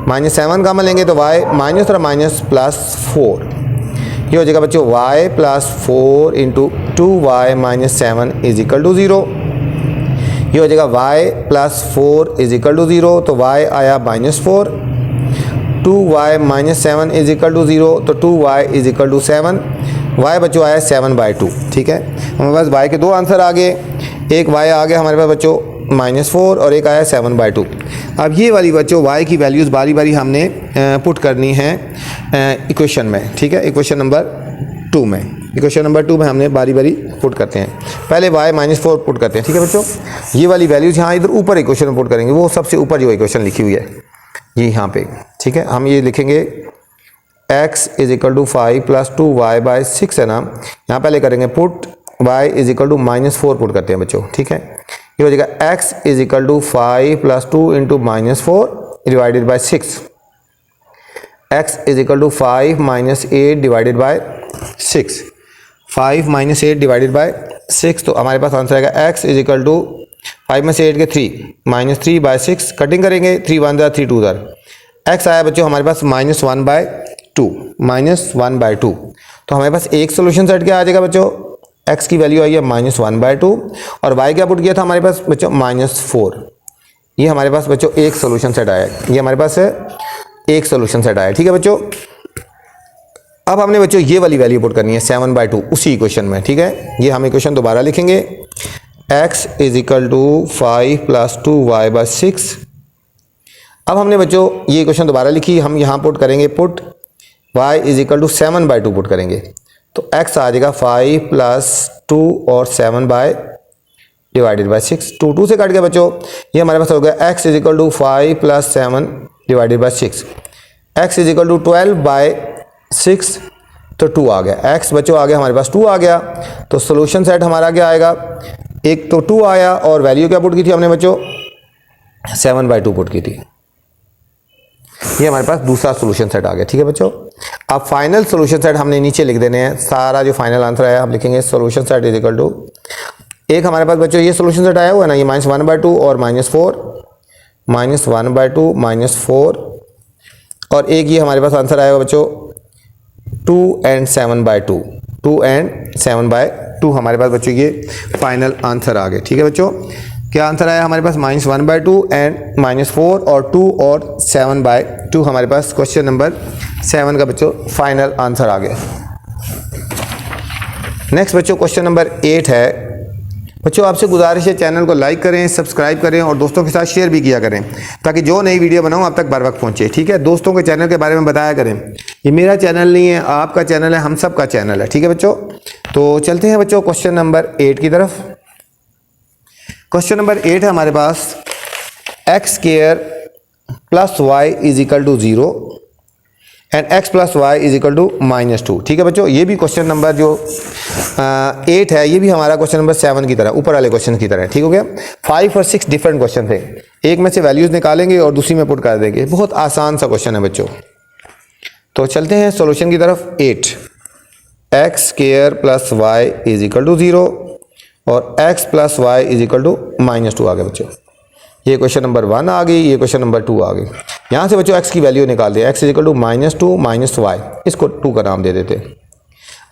माइनस 7 कॉमन लेंगे तो y माइनस और माइनस प्लस 4, ये हो जाएगा बच्चों y plus 4 into 2y minus 7 is equal to 0, ये हो जाएगा y plus 4 is equal to 0, तो y आया minus 4, 2y minus 7 is equal to 0, तो 2y is equal to 7, y बच्चों आया 7/2, ठीक है, हमारे पास y के दो आंसर आ गए, एक y आ गया हमारे पास बच्चों -4 और एक आया 7/2। अब ये वाली बच्चों y की वैल्यूज़ बारी बारी हमने पुट करनी है इक्वेशन में, ठीक है, इक्वेशन नंबर 2 में, इक्वेशन नंबर 2 में हमने बारी बारी पुट करते हैं, पहले y -4 पुट करते हैं, ठीक है बच्चों, ये वाली वैल्यूज़ यहाँ इधर ऊपर इक्वेशन में पुट करेंगे, वो सबसे ऊपर जो इक्वेशन लिखी हुई है ये यहाँ पे, ठीक है, हम ये लिखेंगे x is equal to 5 plus 2y/6 है ना, यहाँ पहले करेंगे put y is equal to -4 put करते हैं बच्चों, ठीक है, ये हो जाएगा x is equal to 5 plus 2 into -4 divided by 6, x is equal to 5 minus 8 divided by 6, 5 minus 8 divided by 6, तो हमारे पास आंसर आएगा x इज इक्वल टू 5 में से 8 के 3 माइनस 3/6, कटिंग करेंगे 3 1 दर 3 2 दर, x आया बच्चों हमारे पास -1/2, -1/2, तो हमारे पास एक सोल्यूशन सेट क्या आ जाएगा बच्चों, x की वैल्यू आई है -1/2 और y क्या पुट किया था हमारे पास बच्चों -4, ये हमारे पास बच्चों एक सोल्यूशन सेट आया, ये हमारे पास है एक सोल्यूशन सेट आया, ठीक है बच्चों। अब हमने बच्चों ये वाली वैल्यू पुट करनी है 7/2 उसी इक्वेशन में, ठीक है, ये हम इक्वेशन दोबारा लिखेंगे, x is equal to 5 plus 2y/6, अब हमने बच्चों ये इक्वेशन दोबारा लिखी, हम यहाँ पुट करेंगे put y is equal to 7/2 put करेंगे, तो x आ जाएगा 5 प्लस 2 और 7 डिवाइडेड बाई 6, 2 2 से कट गया बच्चों, ये हमारे पास हो गया x is equal to 5 plus 7 divided by 6, x is equal to 12/6, तो 2 आ गया, x बच्चों आ गया हमारे पास 2 आ गया, तो सोल्यूशन सेट हमारा क्या आएगा, एक तो 2 आया और वैल्यू क्या पुट की थी हमने बच्चों 7/2 पुट की थी, ये हमारे पास दूसरा सोल्यूशन सेट आ गया, ठीक है बच्चों। अब फाइनल सोल्यूशन सेट हमने नीचे लिख देने हैं, सारा जो फाइनल आंसर आया हम लिखेंगे solution set is equal to, एक हमारे पास बच्चों ये सोल्यूशन सेट आया हुआ है ना, ये -1/2 और -4, -1/2 -4, और एक ये हमारे पास आंसर आया हुआ बच्चों 2 and 7/2, 2 and 7/2 हमारे पास बच्चों ये फाइनल आंसर आ गए, ठीक है बच्चों। क्या आंसर आया हमारे पास -1/2 एंड -4 और 2 और 7/2 हमारे पास क्वेश्चन नंबर 7 का बच्चों फाइनल आंसर आ गया। नेक्स्ट बच्चों क्वेश्चन नंबर 8 है, बच्चों आपसे गुजारिश है चैनल को लाइक करें, सब्सक्राइब करें और दोस्तों के साथ शेयर भी किया करें ताकि जो नई वीडियो बनाऊं आप तक बर वक्त पहुंचे। ठीक है, दोस्तों के चैनल के बारे में बताया करें। ये मेरा चैनल नहीं है, आपका चैनल है, हम सब का चैनल है। ठीक है बच्चों, तो चलते हैं बच्चों क्वेश्चन नंबर 8 की तरफ। क्वेश्चन नंबर 8 है हमारे पास, X square plus Y is equal to 0 and X plus Y is equal to -2। ठीक है बच्चों, ये भी क्वेश्चन नंबर जो 8 है ये भी हमारा क्वेश्चन नंबर 7 की तरह, ऊपर वाले क्वेश्चन की तरह है। ठीक हो गया, 5 और 6 डिफरेंट क्वेश्चन थे, एक में से वैल्यूज निकालेंगे और दूसरी में पुट कर देंगे। बहुत आसान सा क्वेश्चन है बच्चों। तो चलते हैं सॉल्यूशन की तरफ। 8 x square plus Y is equal to 0 और x plus Y is equal to -2 आ गया बच्चों। ये क्वेश्चन नंबर 1 आ गई, ये क्वेश्चन नंबर 2 आ गई। यहाँ से बच्चों x की वैल्यू निकाल दिया, x is equal to -2 minus y, इसको 2 का नाम दे देते।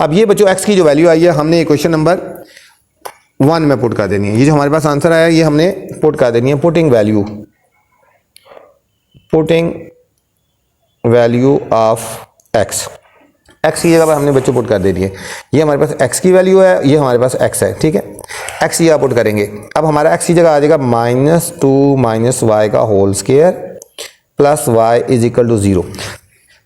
अब ये बच्चों x की जो वैल्यू आई है हमने ये क्वेश्चन नंबर 1 में पुट कर देनी है। ये जो हमारे पास आंसर आया ये हमने पुट कर देनी है, putting value of x। x की जगह पर हमने बच्चों पुट कर देनी है। ये हमारे पास x की वैल्यू है, ये हमारे पास x है। ठीक है, x यहाँ पुट करेंगे। अब हमारा x की जगह आ जाएगा -2 माइनस वाई का whole square plus Y is equal to 0।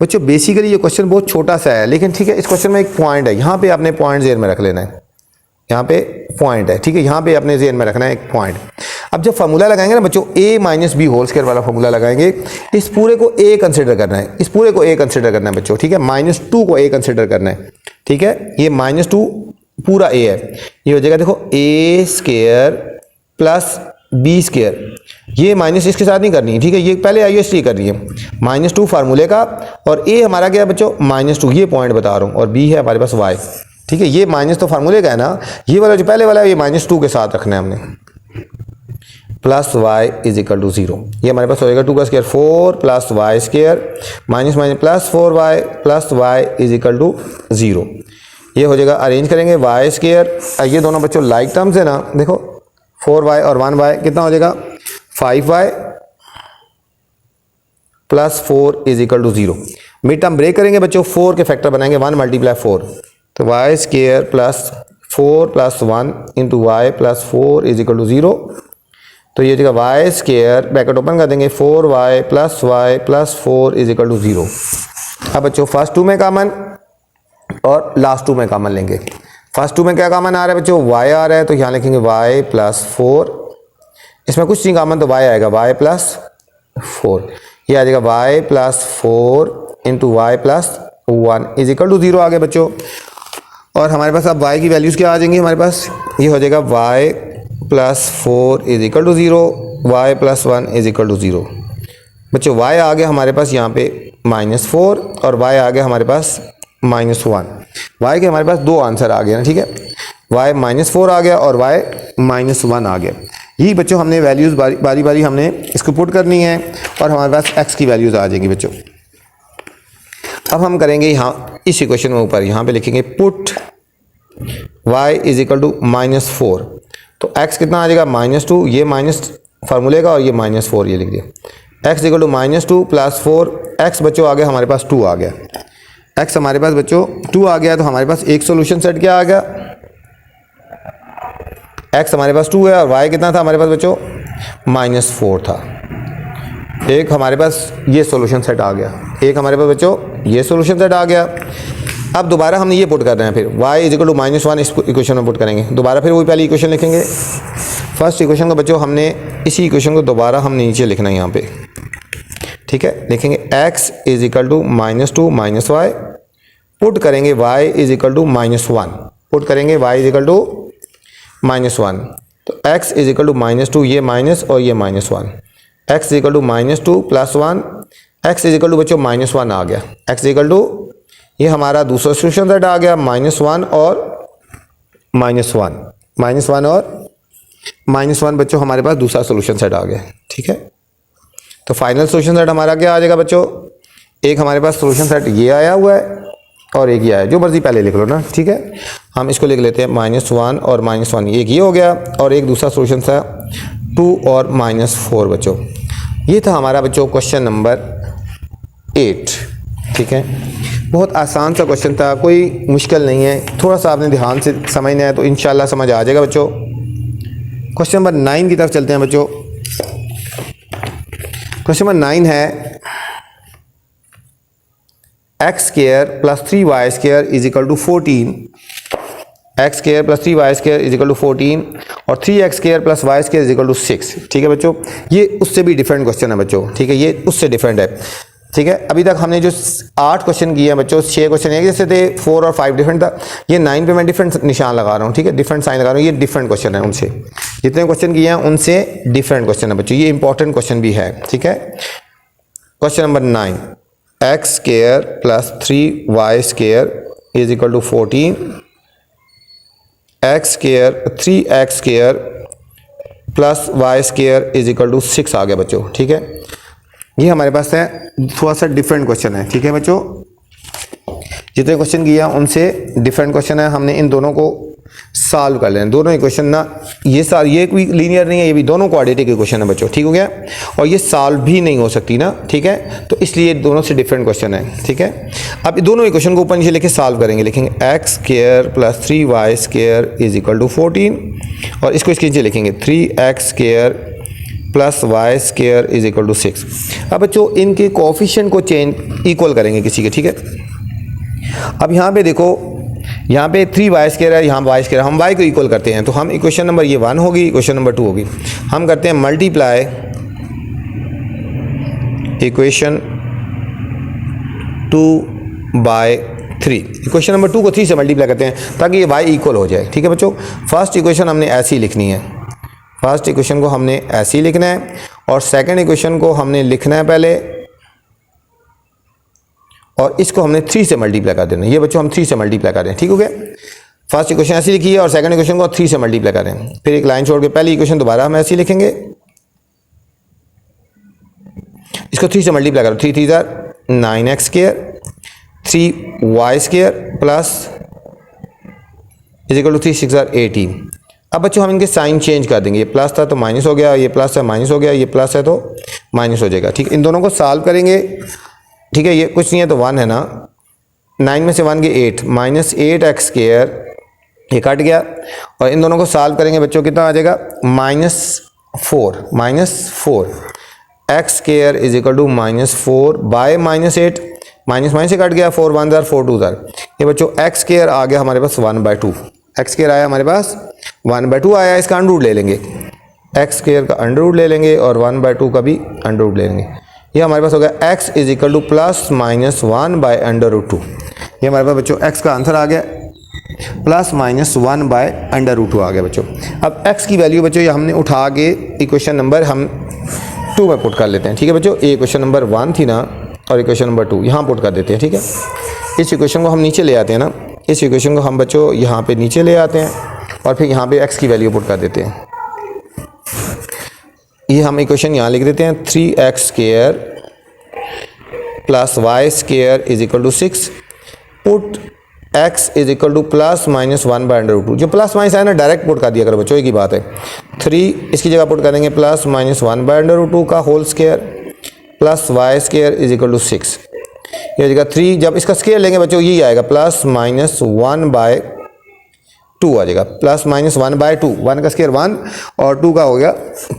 बच्चों बेसिकली ये क्वेश्चन बहुत छोटा सा है, लेकिन ठीक है इस क्वेश्चन में एक पॉइंट है, यहाँ पे आपने पॉइंट जेन में रख लेना है। यहाँ पे पॉइंट है, ठीक है, यहाँ पे अपने जेन में रखना है एक पॉइंट। अब जब फार्मूला लगाएंगे ना बच्चों, a minus B whole square वाला फार्मूला लगाएंगे, इस पूरे को a कंसिडर करना है, इस पूरे को a कंसिडर करना है बच्चों। ठीक है, -2 को a कंसिडर करना है। ठीक है, ये -2 पूरा a है, ये हो जाएगा देखो a square plus B square. ये माइनस इसके साथ नहीं करनी है, ठीक है, ये पहले आई इसलिए करनी है। -2 फार्मूले का और a हमारा क्या है बच्चों -2, ये पॉइंट बता रहा हूँ, और b है हमारे पास y। ठीक है, ये माइनस तो फार्मूले का है ना, ये वाला जो पहले वाला है ये -2 के साथ रखना है हमने, plus Y is equal to 0। ये हमारे पास हो जाएगा 2 का square 4 plus y square minus minus plus 4y plus Y is equal to 0। ये हो जाएगा, अरेंज करेंगे वाई स्क्वायर, ये दोनों बच्चों लाइक टर्म्स है ना, देखो 4y और 1y कितना हो जाएगा 5y plus 4 is equal to 0। Mid term break करेंगे बच्चों, 4 के फैक्टर बनाएंगे 1 मल्टीप्लाई 4, तो y square plus 4 plus 1 into y plus 4 is equal to 0। तो ये जगह वाई स्क्वायर ब्रैकेट ओपन कर देंगे 4y plus y plus 4 is equal to 0। अब बच्चों फर्स्ट 2 में कॉमन और लास्ट 2 में कॉमन लेंगे। फर्स्ट 2 में क्या कॉमन आ रहा है बच्चों, y आ रहा है, तो यहाँ लिखेंगे y प्लस 4, इसमें कुछ नहीं कॉमन तो y आएगा y प्लस 4, ये आ जाएगा y plus 4 into y plus 1 is equal to 0 आ गया बच्चों। और हमारे पास अब y की वैल्यूज़ क्या आ जाएंगी हमारे पास, ये हो जाएगा y plus 4 is equal to 0, y plus 1 is equal to 0। बच्चों y आ गया हमारे पास यहाँ पे -4 और y आ गया हमारे पास -1। y के हमारे पास 2 आंसर आ गए ना, ठीक है, y -4 आ गया और y -1 आ गया। यही बच्चों हमने वैल्यूज़ बारी बारी हमने इसको पुट करनी है और हमारे पास x की वैल्यूज़ आ जाएंगी बच्चों। अब हम करेंगे यहाँ इस इक्वेशन में ऊपर यहाँ पे लिखेंगे put y is equal to -4, तो x कितना आ जाएगा -2, ये माइनस फार्मूले का और ये -4 ये लिख दिया, x equal to -2 plus 4, x बच्चों आ गया हमारे पास 2 आ गया, x हमारे पास बच्चों 2 आ गया, तो हमारे पास एक सोल्यूशन सेट क्या आ गया, x हमारे पास 2 है और y कितना था हमारे पास बच्चों -4 था। एक हमारे पास ये सोल्यूशन सेट आ गया, एक हमारे पास बच्चों ये सोल्यूशन सेट आ गया। अब दोबारा हमने ये पुट करना है, फिर y इज इक्वल टू -1 इस इक्वेशन में पुट करेंगे, दोबारा फिर वही पहली इक्वेशन लिखेंगे। फर्स्ट इक्वेशन को बच्चों हमने इसी इक्वेशन को दोबारा हमने नीचे लिखना है यहाँ पे, ठीक है, लिखेंगे x is equal to -2 minus y, put करेंगे y is equal to -1, put करेंगे y इज इक्वल टू -1, तो x इज इक्वल टू -2, ये माइनस और ये -1, x is equal to -2 plus 1, x is equal to बच्चों -1 आ गया, x इज इक्वल टू ये हमारा दूसरा सोल्यूशन सेट आ गया -1 और -1 और -1 बच्चों हमारे पास दूसरा सोल्यूशन सेट आ गया, ठीक है। तो फाइनल सोल्यूशन सेट हमारा क्या आ जाएगा बच्चों, एक हमारे पास सोल्यूशन सेट ये आया हुआ है और एक ये आया, जो मर्जी पहले लिख लो ना, ठीक है। हम इसको लिख लेते हैं -1 और -1, एक ये हो गया और एक दूसरा सोल्यूशन था 2 और -4 बच्चों। ये था हमारा बच्चों क्वेश्चन नंबर 8, ठीक है। बहुत आसान सा क्वेश्चन था, कोई मुश्किल नहीं है, थोड़ा सा आपने ध्यान से समझना है तो इंशाल्लाह समझ आ जाएगा बच्चों। क्वेश्चन नंबर 9 की तरफ चलते हैं बच्चों। क्वेश्चन नंबर 9 है x square plus 3y square is equal to 14। X square plus 3y square is equal to 14 और 3x square plus y square is equal to 6। ठीक है बच्चों, ये उससे भी डिफरेंट क्वेश्चन है बच्चों। ठीक है, ये उससे डिफरेंट है। ठीक है, अभी तक हमने जो 8 क्वेश्चन किए हैं बच्चों, 6 क्वेश्चन एक जैसे थे, 4 और 5 डिफरेंट था। ये 9 पे मैं डिफरेंट निशान लगा रहा हूँ। ठीक है, डिफरेंट साइन लगा रहा हूँ। ये डिफरेंट क्वेश्चन है उनसे, जितने क्वेश्चन किए हैं उनसे डिफरेंट क्वेश्चन है बच्चों। ये इंपॉर्टेंट क्वेश्चन भी है। ठीक है, question number 9, x square plus 3y square is equal to 14। X square 3x square plus y square is equal to 6 आ गया बच्चों। ठीक है, ये हमारे पास है, थोड़ा सा डिफरेंट क्वेश्चन है। ठीक है बच्चों, जितने क्वेश्चन किया उनसे डिफरेंट क्वेश्चन है। हमने इन दोनों को सॉल्व कर लेना। दोनों इक्वेशन ना, ये कोई लीनियर नहीं है, ये भी दोनों क्वाड्रेटिक इक्वेशन है बच्चों। ठीक हो गया, और ये सॉल्व भी नहीं हो सकती ना। ठीक है, तो इसलिए दोनों से डिफरेंट क्वेश्चन है। ठीक है, अब दोनों इक्वेशन को ऊपर नीचे लेके सॉल्व करेंगे। लिखेंगे x square plus 3y square is equal to 14 और इसको इसके नीचे लिखेंगे 3x square plus y square is equal to 6। अब बच्चों इनके कोएफिशिएंट को चेंज इक्वल करेंगे किसी के। ठीक है, अब यहाँ पे देखो, यहाँ पे 3y स्क्वायर है, यहाँ y स्क्वायर, हम y को इक्वल करते हैं। तो हम इक्वेशन नंबर ये 1 होगी, इक्वेशन नंबर 2 होगी। हम करते हैं multiply equation 2 by 3। Equation number 2 को 3 से मल्टीप्लाई करते हैं ताकि ये y इक्वल हो जाए। ठीक है बच्चों, फर्स्ट इक्वेशन हमने ऐसी ही लिखनी है। फर्स्ट इक्वेशन को हमने ऐसे ही लिखना है और सेकंड इक्वेशन को हमने लिखना है पहले, और इसको हमने 3 से मल्टीप्लाई कर देना। ये बच्चों हम 3 से मल्टीप्लाई कर रहे हैं। ठीक हो गया, फर्स्ट इक्वेशन ऐसी लिखी है और सेकंड इक्वेशन को 3 से मल्टीप्लाई कर रहे हैं। फिर एक लाइन छोड़ के पहली इक्वेशन दोबारा हम ऐसे ही लिखेंगे, इसको 3 से मल्टीप्लाई करो। 3 3 9x square 3y square plus is equal to 3 6 18। अब बच्चों हम इनके साइन चेंज कर देंगे। ये प्लस था तो माइनस हो गया, ये प्लस है माइनस हो गया, ये प्लस है तो माइनस हो जाएगा। ठीक, इन दोनों को सॉल्व करेंगे। ठीक है, ये कुछ नहीं है तो 1 है ना, 9 में से 1 के 8 माइनस 8x स्क्वायर, ये कट गया। और इन दोनों को सॉल्व करेंगे बच्चों, कितना आ जाएगा -4 x square is equal to -4 by -8, minus minus से कट गया, 4 1 जार 4 2 जार। ये बच्चों x स्क्वायर आ गया हमारे पास 1/2। x स्क्वायर आया हमारे पास 1/2 आया, इसका अंडर रूट ले लेंगे। x स्क्वायर का अंडर रूट ले लेंगे और 1/2 का भी अंडर रूट ले लेंगे। ये हमारे पास हो गया x इज इक्वल टू +-1/√2। ये हमारे पास बच्चों x का आंसर आ गया, +-1/√2 आ गया बच्चों। अब x की वैल्यू बच्चों ये हमने उठा के इक्वेशन नंबर हम 2 में पुट कर लेते हैं। ठीक है बच्चों, ये इक्वेशन नंबर 1 थी ना, और इक्वेशन नंबर 2 यहाँ पुट कर देते हैं। ठीक है, इस इक्वेशन को हम नीचे ले आते हैं ना, इस इक्वेशन को हम बच्चों यहाँ पे नीचे ले आते हैं और फिर यहाँ पे x की वैल्यू पुट कर देते हैं। ये हम इक्वेशन यहाँ लिख देते हैं 3x square plus y square is equal to 6, put x is equal to +-1/√2। जो प्लस माइनस है ना डायरेक्ट पुट कर दिया करो बच्चों, एक ही बात है। 3 इसकी जगह पुट करेंगे +-1/√2 का whole square plus y square is equal to 6। ये जगह 3 जब इसका स्क्वायर लेंगे बच्चों यही आएगा, +-1/2 आ जाएगा, +-1/2। 1 का स्क्वायर 1 और 2 का हो गया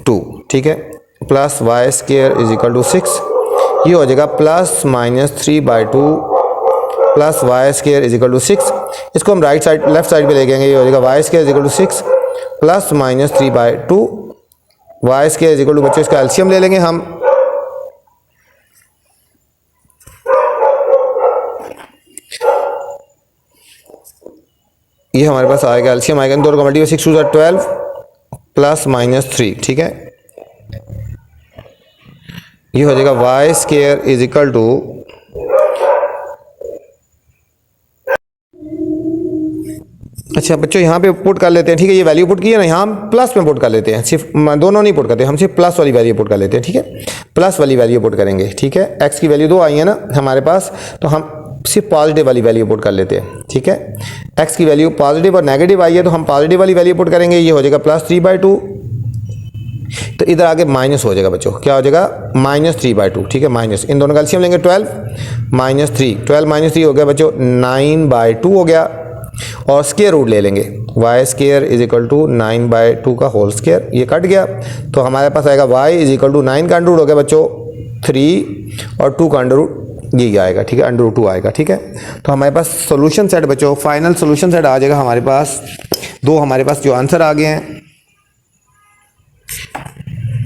2। ठीक है, plus y square is equal to 6, ये हो जाएगा +-3/2 plus y square is equal to 6। इसको हम राइट साइड लेफ्ट साइड पे ले जाएंगे, ये हो जाएगा y square is equal to 6 +-3/2 y square is equal to बच्चों इसका एलसीएम ले लेंगे हम, ये हमारे पास आएगा एलसीएम आएगा, इन दोनों का मल्टीप्लाई 6 2 12 +-3। ठीक है, ये हो जाएगा y square is equal to अच्छा बच्चों यहाँ पे पुट कर लेते हैं। ठीक है, ये वैल्यू पुट की है ना, यहाँ हम प्लस में पुट कर लेते हैं, सिर्फ दोनों नहीं पुट करते, हम सिर्फ प्लस वाली वैल्यू पुट कर लेते हैं। ठीक है, प्लस वाली वैल्यू पुट करेंगे। ठीक है, x की वैल्यू 2 आई है ना हमारे पास, तो हम सिर्फ पॉजिटिव वाली वैल्यू पुट कर लेते हैं। ठीक है, x की वैल्यू पॉजिटिव और नेगेटिव आई है तो हम पॉजिटिव वाली वैल्यू पुट करेंगे, ये हो जाएगा +3/2। तो इधर आगे माइनस हो जाएगा बच्चों, क्या हो जाएगा -3/2। ठीक है, माइनस, इन दोनों का एलसीएम लेंगे 12 -3, 12 - 3 हो गया बच्चों 9/2 हो गया, और स्क्वायर रूट ले लेंगे। Y square is equal to 9/2 का होल स्केयर, ये कट गया तो हमारे पास आएगा y इज इक्वल टू 9 का अंडर रूट हो गया बच्चों 3 और 2 का अंडर रूट ये आएगा, ठीक है, अंडर रूट 2 आएगा, ठीक है। तो हमारे पास सोल्यूशन सेट बच्चों, फाइनल सोल्यूशन सेट आ जाएगा हमारे पास। दो हमारे पास जो आंसर आ गए हैं,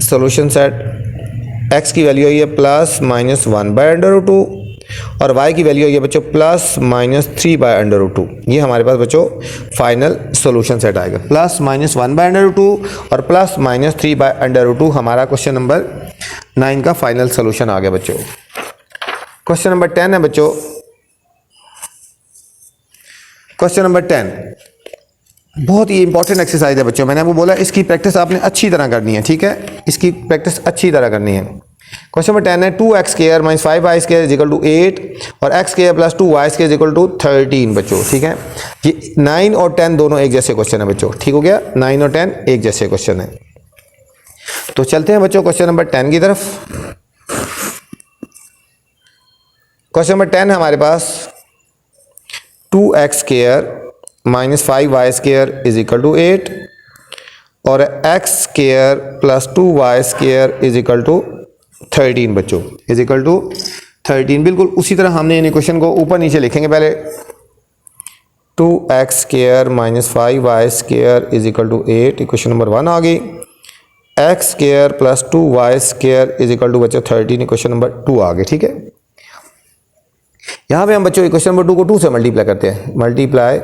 सोल्यूशन सेट x की वैल्यू है +-1/√2 और y की वैल्यू है बच्चों +-3/√2। ये हमारे पास बच्चों फाइनल सोल्यूशन सेट आएगा, +-1/√2 और +-3/√2 हमारा क्वेश्चन नंबर 9 का फाइनल सोल्यूशन आ गया बच्चों। क्वेश्चन नंबर 10 है बच्चों, क्वेश्चन नंबर 10 बहुत ही इंपॉर्टेंट एक्सरसाइज है बच्चों। मैंने आपको बोला इसकी प्रैक्टिस आपने अच्छी तरह करनी है, ठीक है, इसकी प्रैक्टिस अच्छी तरह करनी है। क्वेश्चन नंबर 10 है 2x² - 5y² is equal to 8 और x² + 2y² is equal to 13 बच्चों, ठीक है। ये 9 और 10 दोनों एक जैसे क्वेश्चन है बच्चों, ठीक हो गया, 9 और 10 एक जैसे क्वेश्चन है। तो चलते हैं बच्चों क्वेश्चन नंबर 10 की तरफ। क्वेश्चन नंबर 10 है हमारे पास 2x² - 5y² is equal to 8 और x² + 2y² is equal to 13 बच्चों, इज इक्वल टू 13। बिल्कुल उसी तरह हमने इन इक्वेशन को ऊपर नीचे लिखेंगे। पहले 2x² - 5y² is equal to 8, equation number 1 आ गई। x² + 2y² is equal to बच्चों 13, इक्वेशन नंबर 2 आ गई, ठीक है। यहाँ पे हम बच्चों इक्वेशन नंबर 2 को 2 से मल्टीप्लाई करते हैं, मल्टीप्लाई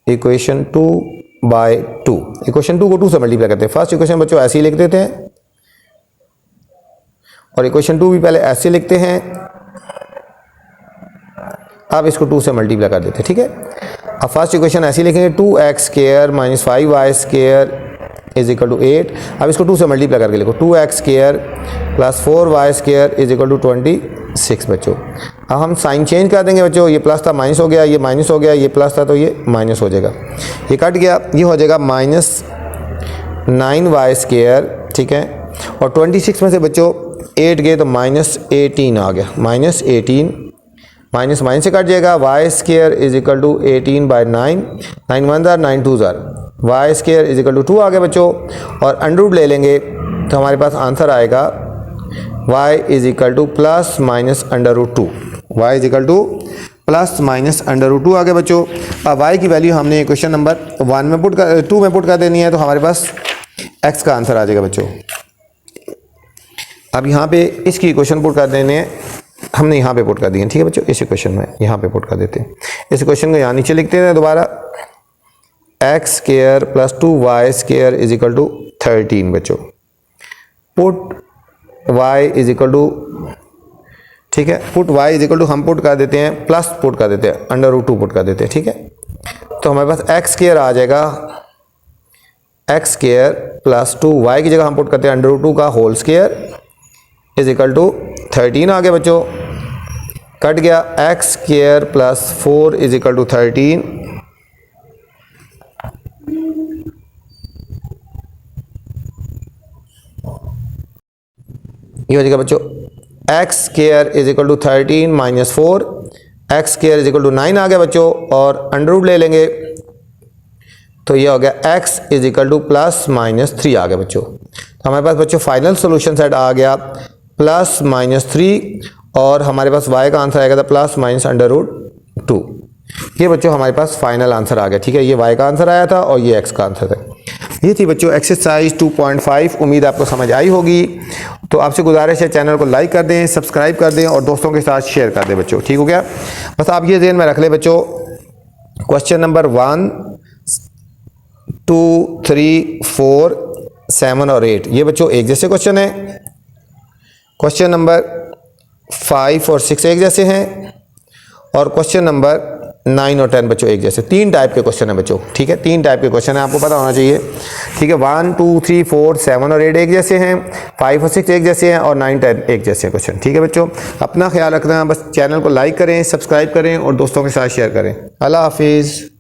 इक्वेशन 2/2, इक्वेशन 2 को 2 से मल्टीप्लाई करते हैं। फर्स्ट इक्वेशन बच्चों ऐसे ही लिख देते हैं और इक्वेशन 2 भी पहले ऐसे लिखते हैं, अब इसको 2 से मल्टीप्लाई कर देते हैं, ठीक है। अब फर्स्ट इक्वेशन ऐसे ही लिखेंगे 2x² - 5y² is equal to 8। अब इसको 2 से मल्टीप्लाई करके लिखो 2x² + 4y² is equal to 26 बच्चों। अब हम साइन चेंज कर देंगे बच्चों, ये प्लस था माइनस हो गया, ये माइनस हो गया, ये प्लस था तो ये माइनस हो जाएगा, ये कट गया, ये हो जाएगा -9y², ठीक है। और 26 में से बच्चों 8 गए तो -18 आ गया, -18, माइनस माइनस से कट जाएगा, y² इज इक्वल टू 18/9, 9 1 जार 9 2 जार, y² इज इक्वल टू 2 आ गया बच्चों। और अंडर रूट ले लेंगे तो हमारे पास आंसर आएगा y is equal to +-√2, y is equal to +-√2 आ गया बच्चों। अब y की वैल्यू हमने क्वेश्चन नंबर 2 में पुट कर देनी है, तो हमारे पास x का आंसर आ जाएगा बच्चों। अब यहाँ पे इसकी इक्वेशन पुट कर देने हैं, हमने यहाँ पे पुट कर दिए, ठीक है बच्चों। इस इक्वेशन में यहाँ पे पुट कर देते हैं, इस इक्वेशन को यहाँ नीचे लिखते हैं दोबारा, x² + 2y² is equal to 13 बच्चों। Put y is equal to, ठीक है, put y is equal to हम पुट कर देते हैं, प्लस पुट कर देते हैं, √2 पुट कर देते हैं, ठीक है। तो हमारे पास x² आ जाएगा, x² + 2y की जगह हम पुट करते हैं √2 का whole square is equal to 13 आ गया बच्चों, कट गया, x² + 4 इज इक्वल टू 13, ये हो जाएगा बच्चों x² is equal to 13 - 4, x² is equal to 9 आ गया बच्चों। और अंडर रूट ले लेंगे तो ये हो गया x इज इक्वल टू +-3 आ गया बच्चों। तो हमारे पास बच्चों फाइनल सोल्यूशन सेट आ गया +-3 और हमारे पास y का आंसर आएगा था +-√2। ये बच्चों हमारे पास फाइनल आंसर आ गया, ठीक है। ये y का आंसर आया था और ये x का आंसर था। ये थी बच्चों एक्सरसाइज 2.5। उम्मीद आपको समझ आई होगी। तो आपसे गुजारिश है चैनल को लाइक कर दें, सब्सक्राइब कर दें और दोस्तों के साथ शेयर कर दें बच्चों, ठीक हो गया। बस आप ये ध्यान में रख लें बच्चों, क्वेश्चन नंबर 1, 2, 3, 4, 7 और 8 ये बच्चों एक जैसे क्वेश्चन है। क्वेश्चन नंबर 5 और 6 एक जैसे हैं और क्वेश्चन नंबर 9 और 10 बच्चों एक जैसे। 3 टाइप के क्वेश्चन है बच्चों, ठीक है, 3 टाइप के क्वेश्चन है, आपको पता होना चाहिए, ठीक है। 1, 2, 3, 4, 7 और 8 एक जैसे हैं, 5 और 6 एक जैसे हैं और 9, 10 एक जैसे क्वेश्चन, ठीक है बच्चों। अपना ख्याल रखना, बस चैनल को लाइक करें, सब्सक्राइब करें और दोस्तों के साथ शेयर करें। अल्लाह हाफिज़।